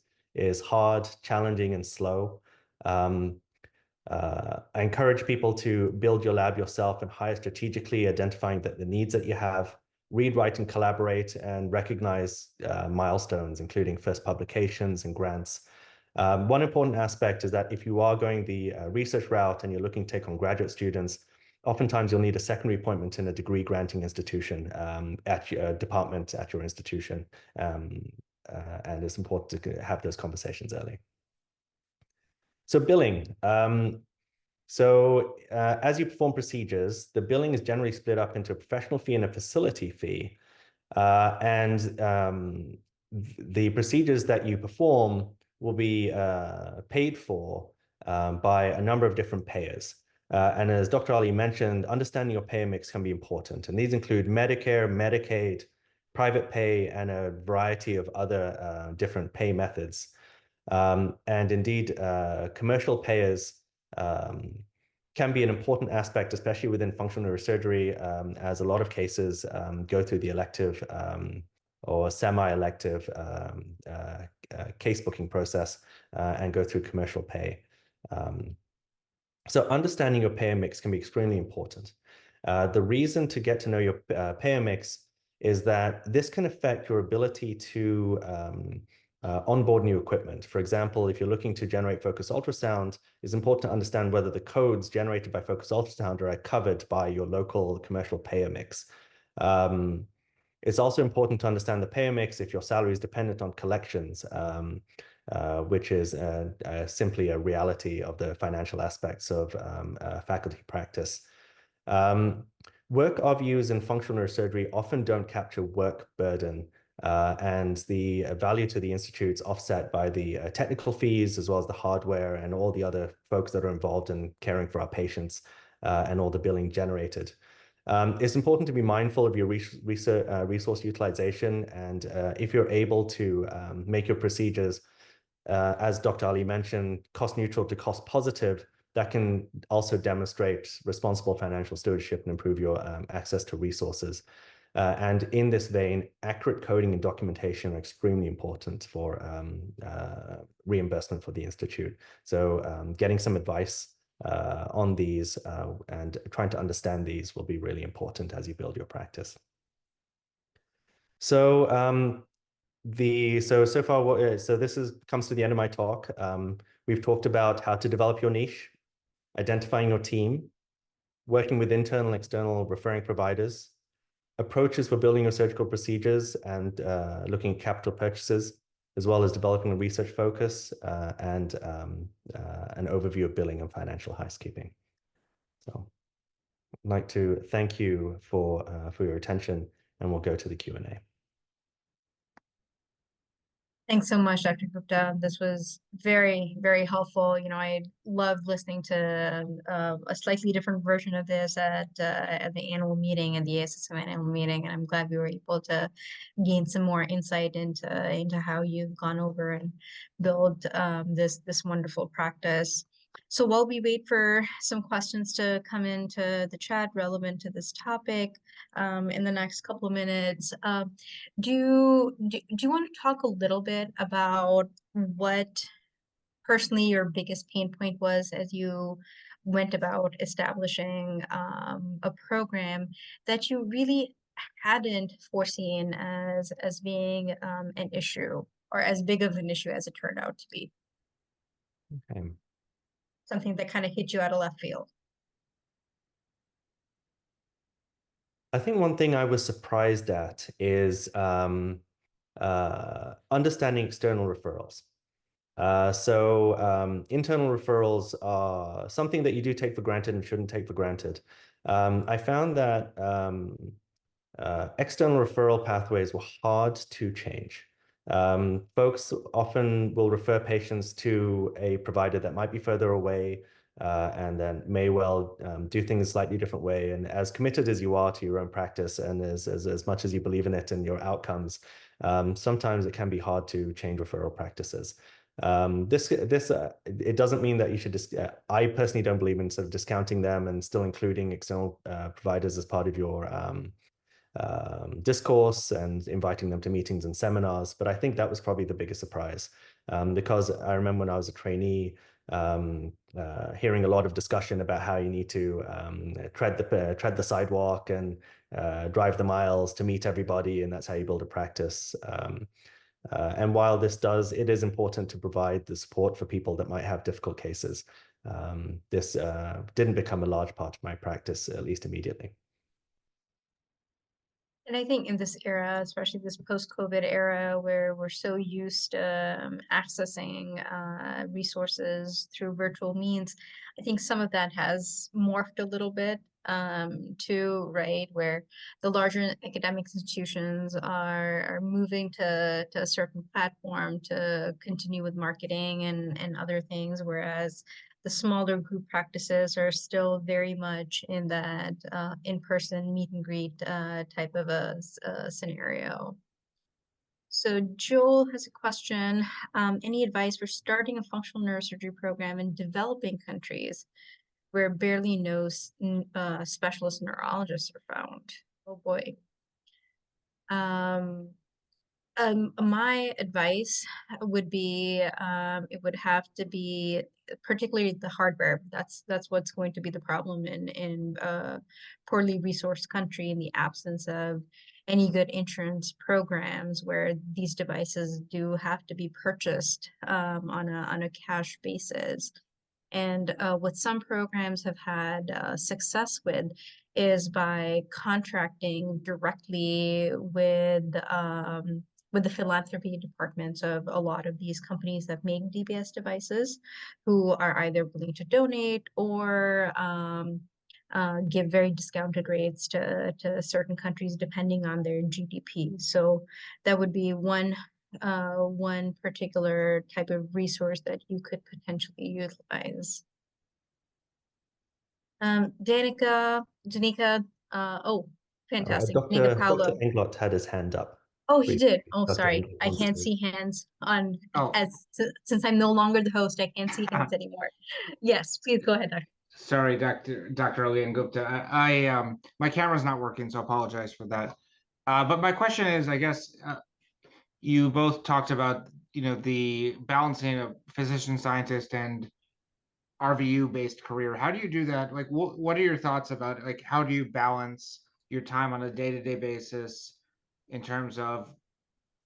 hard, challenging, and slow. I encourage people to build your lab yourself and hire strategically, identifying the needs that you have, read, write, and collaborate, and recognize milestones, including first publications and grants. One important aspect is that if you are going the research route and you're looking to take on graduate students, oftentimes you'll need a secondary appointment in a degree granting institution at your department at your institution. And it's important to have those conversations early. So billing. As you perform procedures, the billing is generally split up into a professional fee and a facility fee. The procedures that you perform will be paid for by a number of different payers. And as Dr. Ali mentioned, understanding your payer mix can be important. And these include Medicare, Medicaid, private pay, and a variety of other different pay methods. And indeed, commercial payers can be an important aspect, especially within functional neurosurgery, as a lot of cases go through the elective or semi-elective case booking process and go through commercial pay. So understanding your payer mix can be extremely important. The reason to get to know your payer mix is that this can affect your ability to onboard new equipment. For example, if you're looking to generate focus ultrasound, it's important to understand whether the codes generated by focus ultrasound are covered by your local commercial payer mix. It's also important to understand the payer mix if your salary is dependent on collections, which is simply a reality of the financial aspects of faculty practice. Work RVUs in functional neurosurgery often don't capture work burden, and the value to the institute is offset by the technical fees, as well as the hardware and all the other folks that are involved in caring for our patients and all the billing generated. It's important to be mindful of your resource utilization, and if you're able to make your procedures, as Dr. Ali mentioned, cost neutral to cost positive, that can also demonstrate responsible financial stewardship and improve your access to resources. And in this vein, accurate coding and documentation are extremely important for reimbursement for the institute. So getting some advice on these and trying to understand these will be really important as you build your practice. So so far, so this comes to the end of my talk. We've talked about how to develop your niche, identifying your team, working with internal and external referring providers, approaches for building your surgical procedures and looking at capital purchases, as well as developing a research focus and an overview of billing and financial housekeeping. So I'd like to thank you for your attention, and we'll go to the Q&A. Thanks so much, Dr. Gupta. This was very, very helpful. You know, I loved listening to a slightly different version of this at the annual meeting, at the ASSFN annual meeting, and I'm glad we were able to gain some more insight into how you've gone over and build this wonderful practice. So while we wait for some questions to come into the chat relevant to this topic in the next couple of minutes, do you want to talk a little bit about what personally your biggest pain point was as you went about establishing a program that you really hadn't foreseen as being an issue, or as big of an issue as it turned out to be? Okay. Something that kind of hit you out of left field. I think one thing I was surprised at is understanding external referrals. Internal referrals are something that you do take for granted and shouldn't take for granted. I found that external referral pathways were hard to change. Folks often will refer patients to a provider that might be further away, and then may well do things a slightly different way. And as committed as you are to your own practice, and as much as you believe in it and your outcomes, sometimes it can be hard to change referral practices. It doesn't mean that you should just, I personally don't believe in sort of discounting them and still including external providers as part of your discourse and inviting them to meetings and seminars. But I think that was probably the biggest surprise, because I remember when I was a trainee, hearing a lot of discussion about how you need to tread the sidewalk and drive the miles to meet everybody, and that's how you build a practice. And while it is important to provide the support for people that might have difficult cases, this didn't become a large part of my practice, at least immediately. And I think in this era, especially this post-COVID era, where we're so used to accessing resources through virtual means, I think some of that has morphed a little bit too, right? Where the larger academic institutions are moving to a certain platform to continue with marketing and other things, whereas the smaller group practices are still very much in that in-person meet and greet type of a scenario. So Joel has a question. Any advice for starting a functional neurosurgery program in developing countries where barely no specialist neurologists are found? Oh boy. My advice would be it would have to be particularly the hardware. That's what's going to be the problem in a poorly resourced country, in the absence of any good insurance programs where these devices do have to be purchased on a cash basis. And what some programs have had success is by contracting directly with the philanthropy departments of a lot of these companies that make DBS devices, who are either willing to donate or give very discounted rates to certain countries depending on their GDP. So that would be one particular type of resource that you could potentially utilize. Danica, oh, fantastic. Danica Dr. Paolo. Englot had his hand up. Oh, he Please, did. Oh, Dr. sorry. Englot I wants can't to. see hands on Oh, since I'm no longer the host, I can't see hands anymore. Yes, please go ahead, Doctor. sorry, Dr. Ali and Gupta. My camera's not working, so I apologize for that. But my question is, I guess you both talked about, the balancing of physician scientist and RVU-based career. How do you do that? Like, what are your thoughts about, like, how do you balance your time on a day-to-day basis in terms of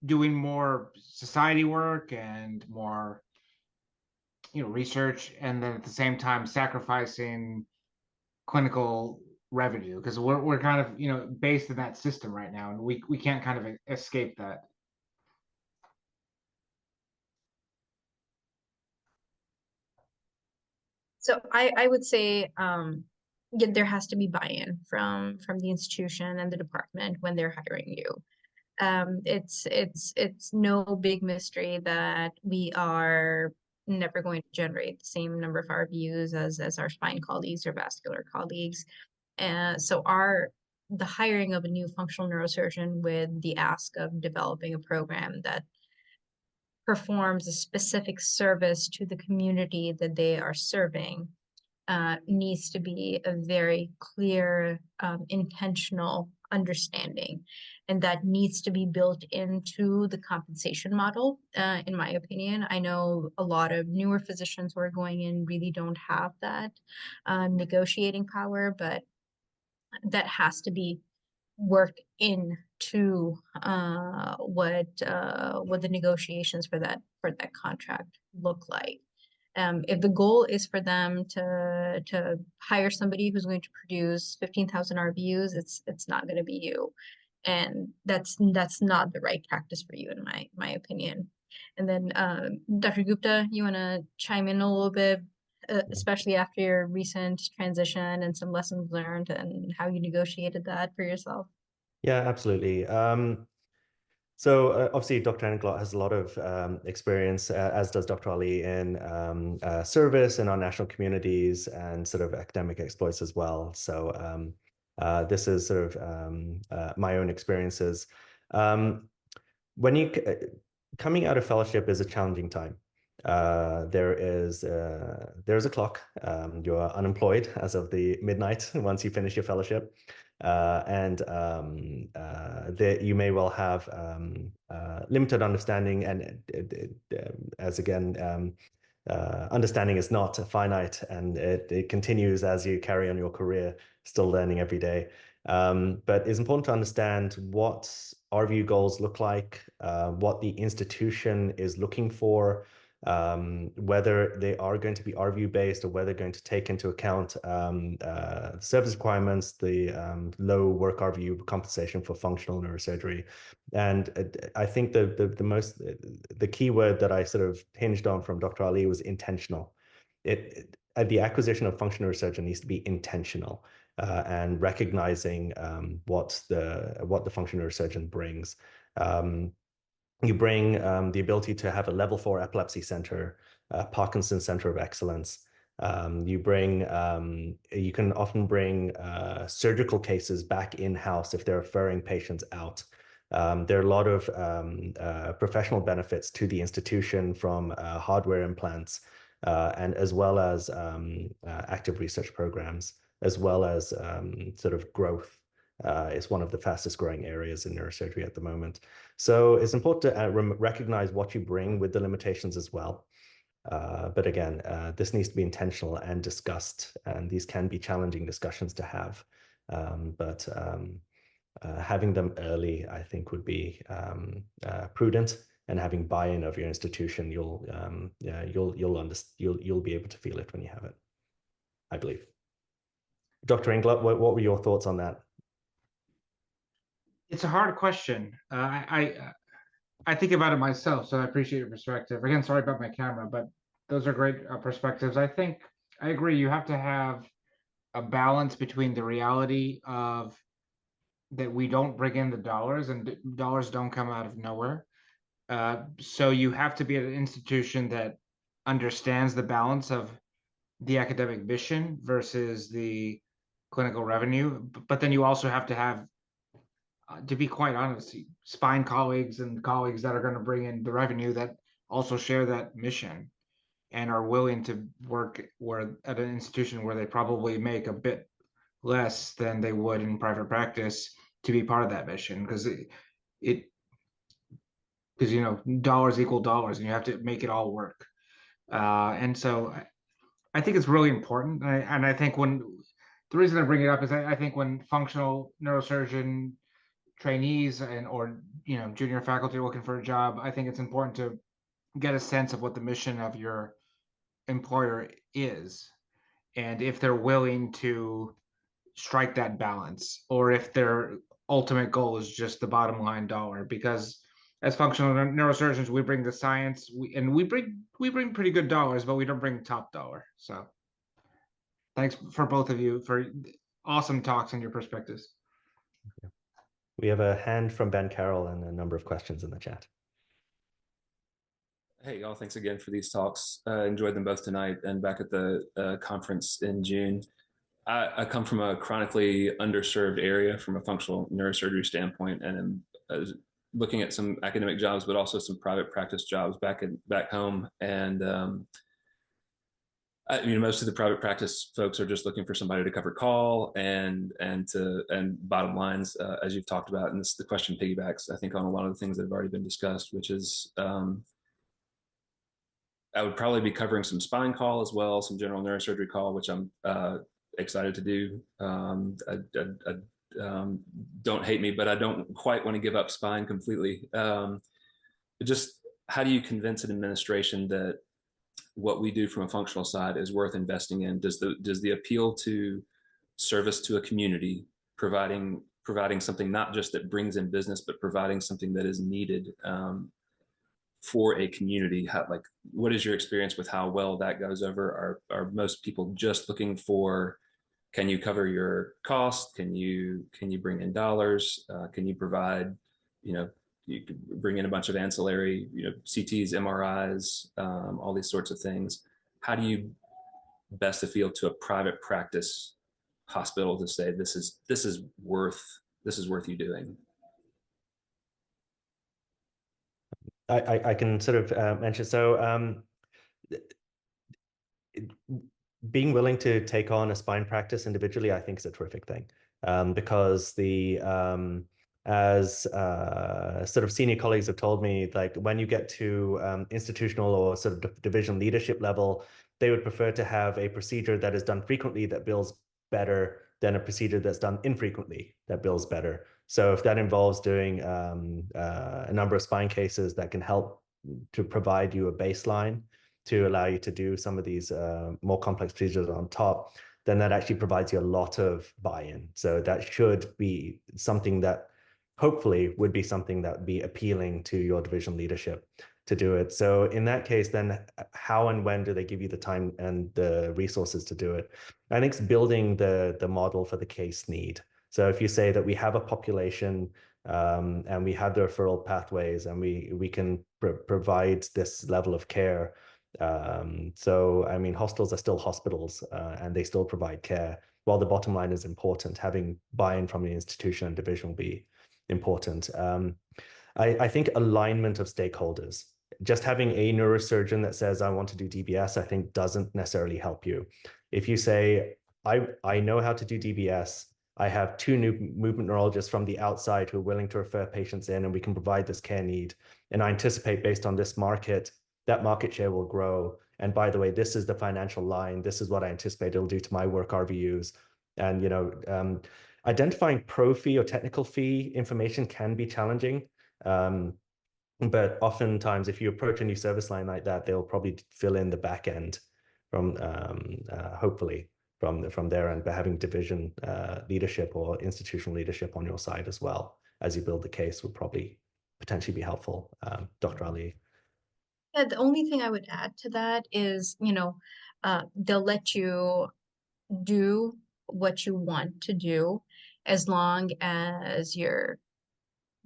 doing more society work and more, research, and then at the same time sacrificing clinical revenue, because we're kind of, based in that system right now, and we can't kind of escape that. So I would say yeah, there has to be buy-in from the institution and the department when they're hiring you. It's no big mystery that we are never going to generate the same number of RVUs as our spine colleagues or vascular colleagues. So the hiring of a new functional neurosurgeon with the ask of developing a program that performs a specific service to the community that they are serving needs to be a very clear, intentional understanding, and that needs to be built into the compensation model, in my opinion. I know a lot of newer physicians who are going in really don't have that negotiating power, but that has to be worked into what the negotiations for that contract look like. If the goal is for them to hire somebody who's going to produce 15,000 RVUs, it's not going to be you, and that's not the right practice for you, in my opinion. And then Dr. Gupta, you want to chime in a little bit, especially after your recent transition and some lessons learned and how you negotiated that for yourself? Yeah, absolutely. So obviously, Dr. Englot has a lot of experience, as does Dr. Ali, in service and our national communities and sort of academic exploits as well. So this is sort of my own experiences. When you coming out of fellowship is a challenging time. There's a clock. You are unemployed as of the midnight once you finish your fellowship. That you may well have limited understanding, and as again, understanding is not finite, and it continues as you carry on your career, still learning every day. But it's important to understand what RVU goals look like, what the institution is looking for, whether they are going to be RVU based or whether they're going to take into account service requirements, the low work RVU compensation for functional neurosurgery. And I think the key word that I sort of hinged on from Dr. Ali was intentional. The acquisition of functional neurosurgery needs to be intentional, and recognizing what the functional neurosurgeon brings. You bring the ability to have a level 4 epilepsy center, Parkinson's Center of Excellence. You can often bring surgical cases back in-house if they're referring patients out. There are a lot of professional benefits to the institution from hardware implants, and as well as active research programs, as well as sort of growth. Is one of the fastest growing areas in neurosurgery at the moment. So it's important to recognize what you bring with the limitations as well. But again, this needs to be intentional and discussed, and these can be challenging discussions to have. But having them early, I think, would be prudent, and having buy-in of your institution, you'll be able to feel it when you have it, I believe. Dr. Englot, what were your thoughts on that? It's a hard question. I think about it myself, so I appreciate your perspective. Again, sorry about my camera, but those are great perspectives. I think I agree. You have to have a balance between the reality of that we don't bring in the dollars, and dollars don't come out of nowhere. So you have to be at an institution that understands the balance of the academic mission versus the clinical revenue. But then you also have to have, to be quite honest, spine colleagues and colleagues that are going to bring in the revenue that also share that mission and are willing to work at an institution where they probably make a bit less than they would in private practice to be part of that mission, because dollars equal dollars, and you have to make it all work. And so I think it's really important. And I think the reason I bring it up is I think when functional neurosurgeon trainees or junior faculty are looking for a job, I think it's important to get a sense of what the mission of your employer is, and if they're willing to strike that balance, or if their ultimate goal is just the bottom line dollar. Because as functional neurosurgeons, we bring the science, we bring pretty good dollars, but we don't bring top dollar. So thanks for both of you for awesome talks and your perspectives. We have a hand from Ben Carroll and a number of questions in the chat. Hey, y'all, thanks again for these talks. Enjoyed them both tonight and back at the conference in June. I come from a chronically underserved area from a functional neurosurgery standpoint, and am looking at some academic jobs, but also some private practice jobs back home. And I mean, most of the private practice folks are just looking for somebody to cover call and bottom lines, as you've talked about. And the question piggybacks, I think, on a lot of the things that have already been discussed, which is I would probably be covering some spine call as well, some general neurosurgery call, which I'm excited to do. Don't hate me, but I don't quite want to give up spine completely. Just how do you convince an administration that what we do from a functional side is worth investing in? Does the appeal to service to a community, providing something not just that brings in business, but providing something that is needed for a community? What is your experience with how well that goes over? Are most people just looking for, can you cover your cost? Can you bring in dollars? Can you provide, you could bring in a bunch of ancillary, CTs, MRIs, all these sorts of things. How do you best appeal to a private practice hospital to say this is worth you doing? I can sort of mention, so being willing to take on a spine practice individually, I think, is a terrific thing, because as sort of senior colleagues have told me, like when you get to institutional or sort of division leadership level, they would prefer to have a procedure that is done frequently that bills better than a procedure that's done infrequently that bills better. So if that involves doing a number of spine cases that can help to provide you a baseline to allow you to do some of these more complex procedures on top, then that actually provides you a lot of buy-in. So that should be something that hopefully would be something that would be appealing to your division leadership to do it. So in that case, then how and when do they give you the time and the resources to do it? I think it's building the model for the case need. So if you say that we have a population and we have the referral pathways and we can provide this level of care. So, I mean, hospitals are still hospitals and they still provide care. While the bottom line is important, having buy-in from the institution and division will be important. I think alignment of stakeholders. Just having a neurosurgeon that says, I want to do DBS, I think doesn't necessarily help you. If you say, I know how to do DBS, I have 2 new movement neurologists from the outside who are willing to refer patients in, and we can provide this care need. And I anticipate based on this market, that market share will grow. And by the way, this is the financial line. This is what I anticipate it'll do to my work RVUs. And, identifying pro fee or technical fee information can be challenging. But oftentimes, if you approach a new service line like that, they'll probably fill in the back end from hopefully from their end, but having division leadership or institutional leadership on your side as well as you build the case would probably potentially be helpful. Dr. Ali. Yeah, the only thing I would add to that is, they'll let you do what you want to do as long as you're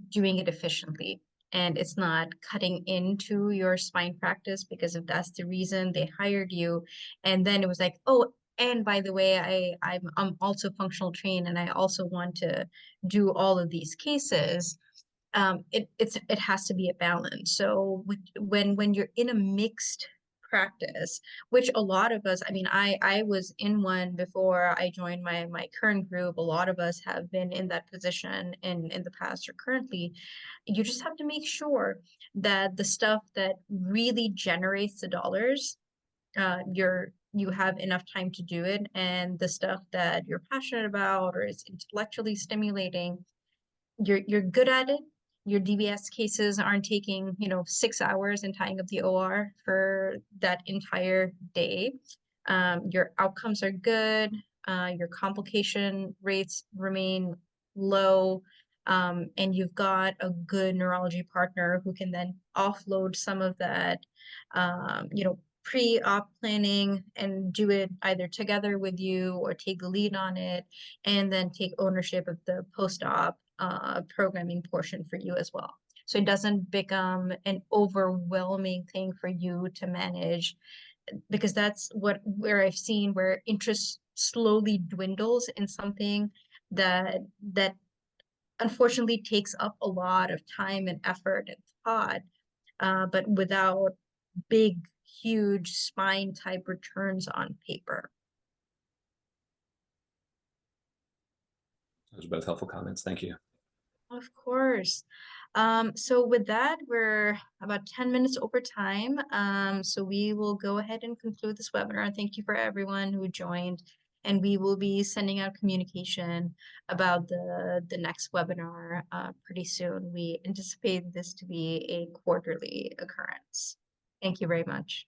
doing it efficiently and it's not cutting into your spine practice, because if that's the reason they hired you, and then it was like, oh, and by the way, I'm also functional trained and I also want to do all of these cases. It has to be a balance. So when you're in a mixed practice, which a lot of us, I mean, I was in one before I joined my current group. A lot of us have been in that position in the past or currently. You just have to make sure that the stuff that really generates the dollars, you have enough time to do it, and the stuff that you're passionate about or is intellectually stimulating, you're good at it. Your DBS cases aren't taking, 6 hours and tying up the OR for that entire day. Your outcomes are good. Your complication rates remain low. And you've got a good neurology partner who can then offload some of that, pre-op planning and do it either together with you or take the lead on it, and then take ownership of the post-op programming portion for you as well. So it doesn't become an overwhelming thing for you to manage, because that's where I've seen where interest slowly dwindles in something that unfortunately takes up a lot of time and effort and thought, but without big, huge spine type returns on paper. Those are both helpful comments. Thank you. Of course. So with that, we're about 10 minutes over time. So we will go ahead and conclude this webinar. Thank you for everyone who joined. And we will be sending out communication about the next webinar pretty soon. We anticipate this to be a quarterly occurrence. Thank you very much.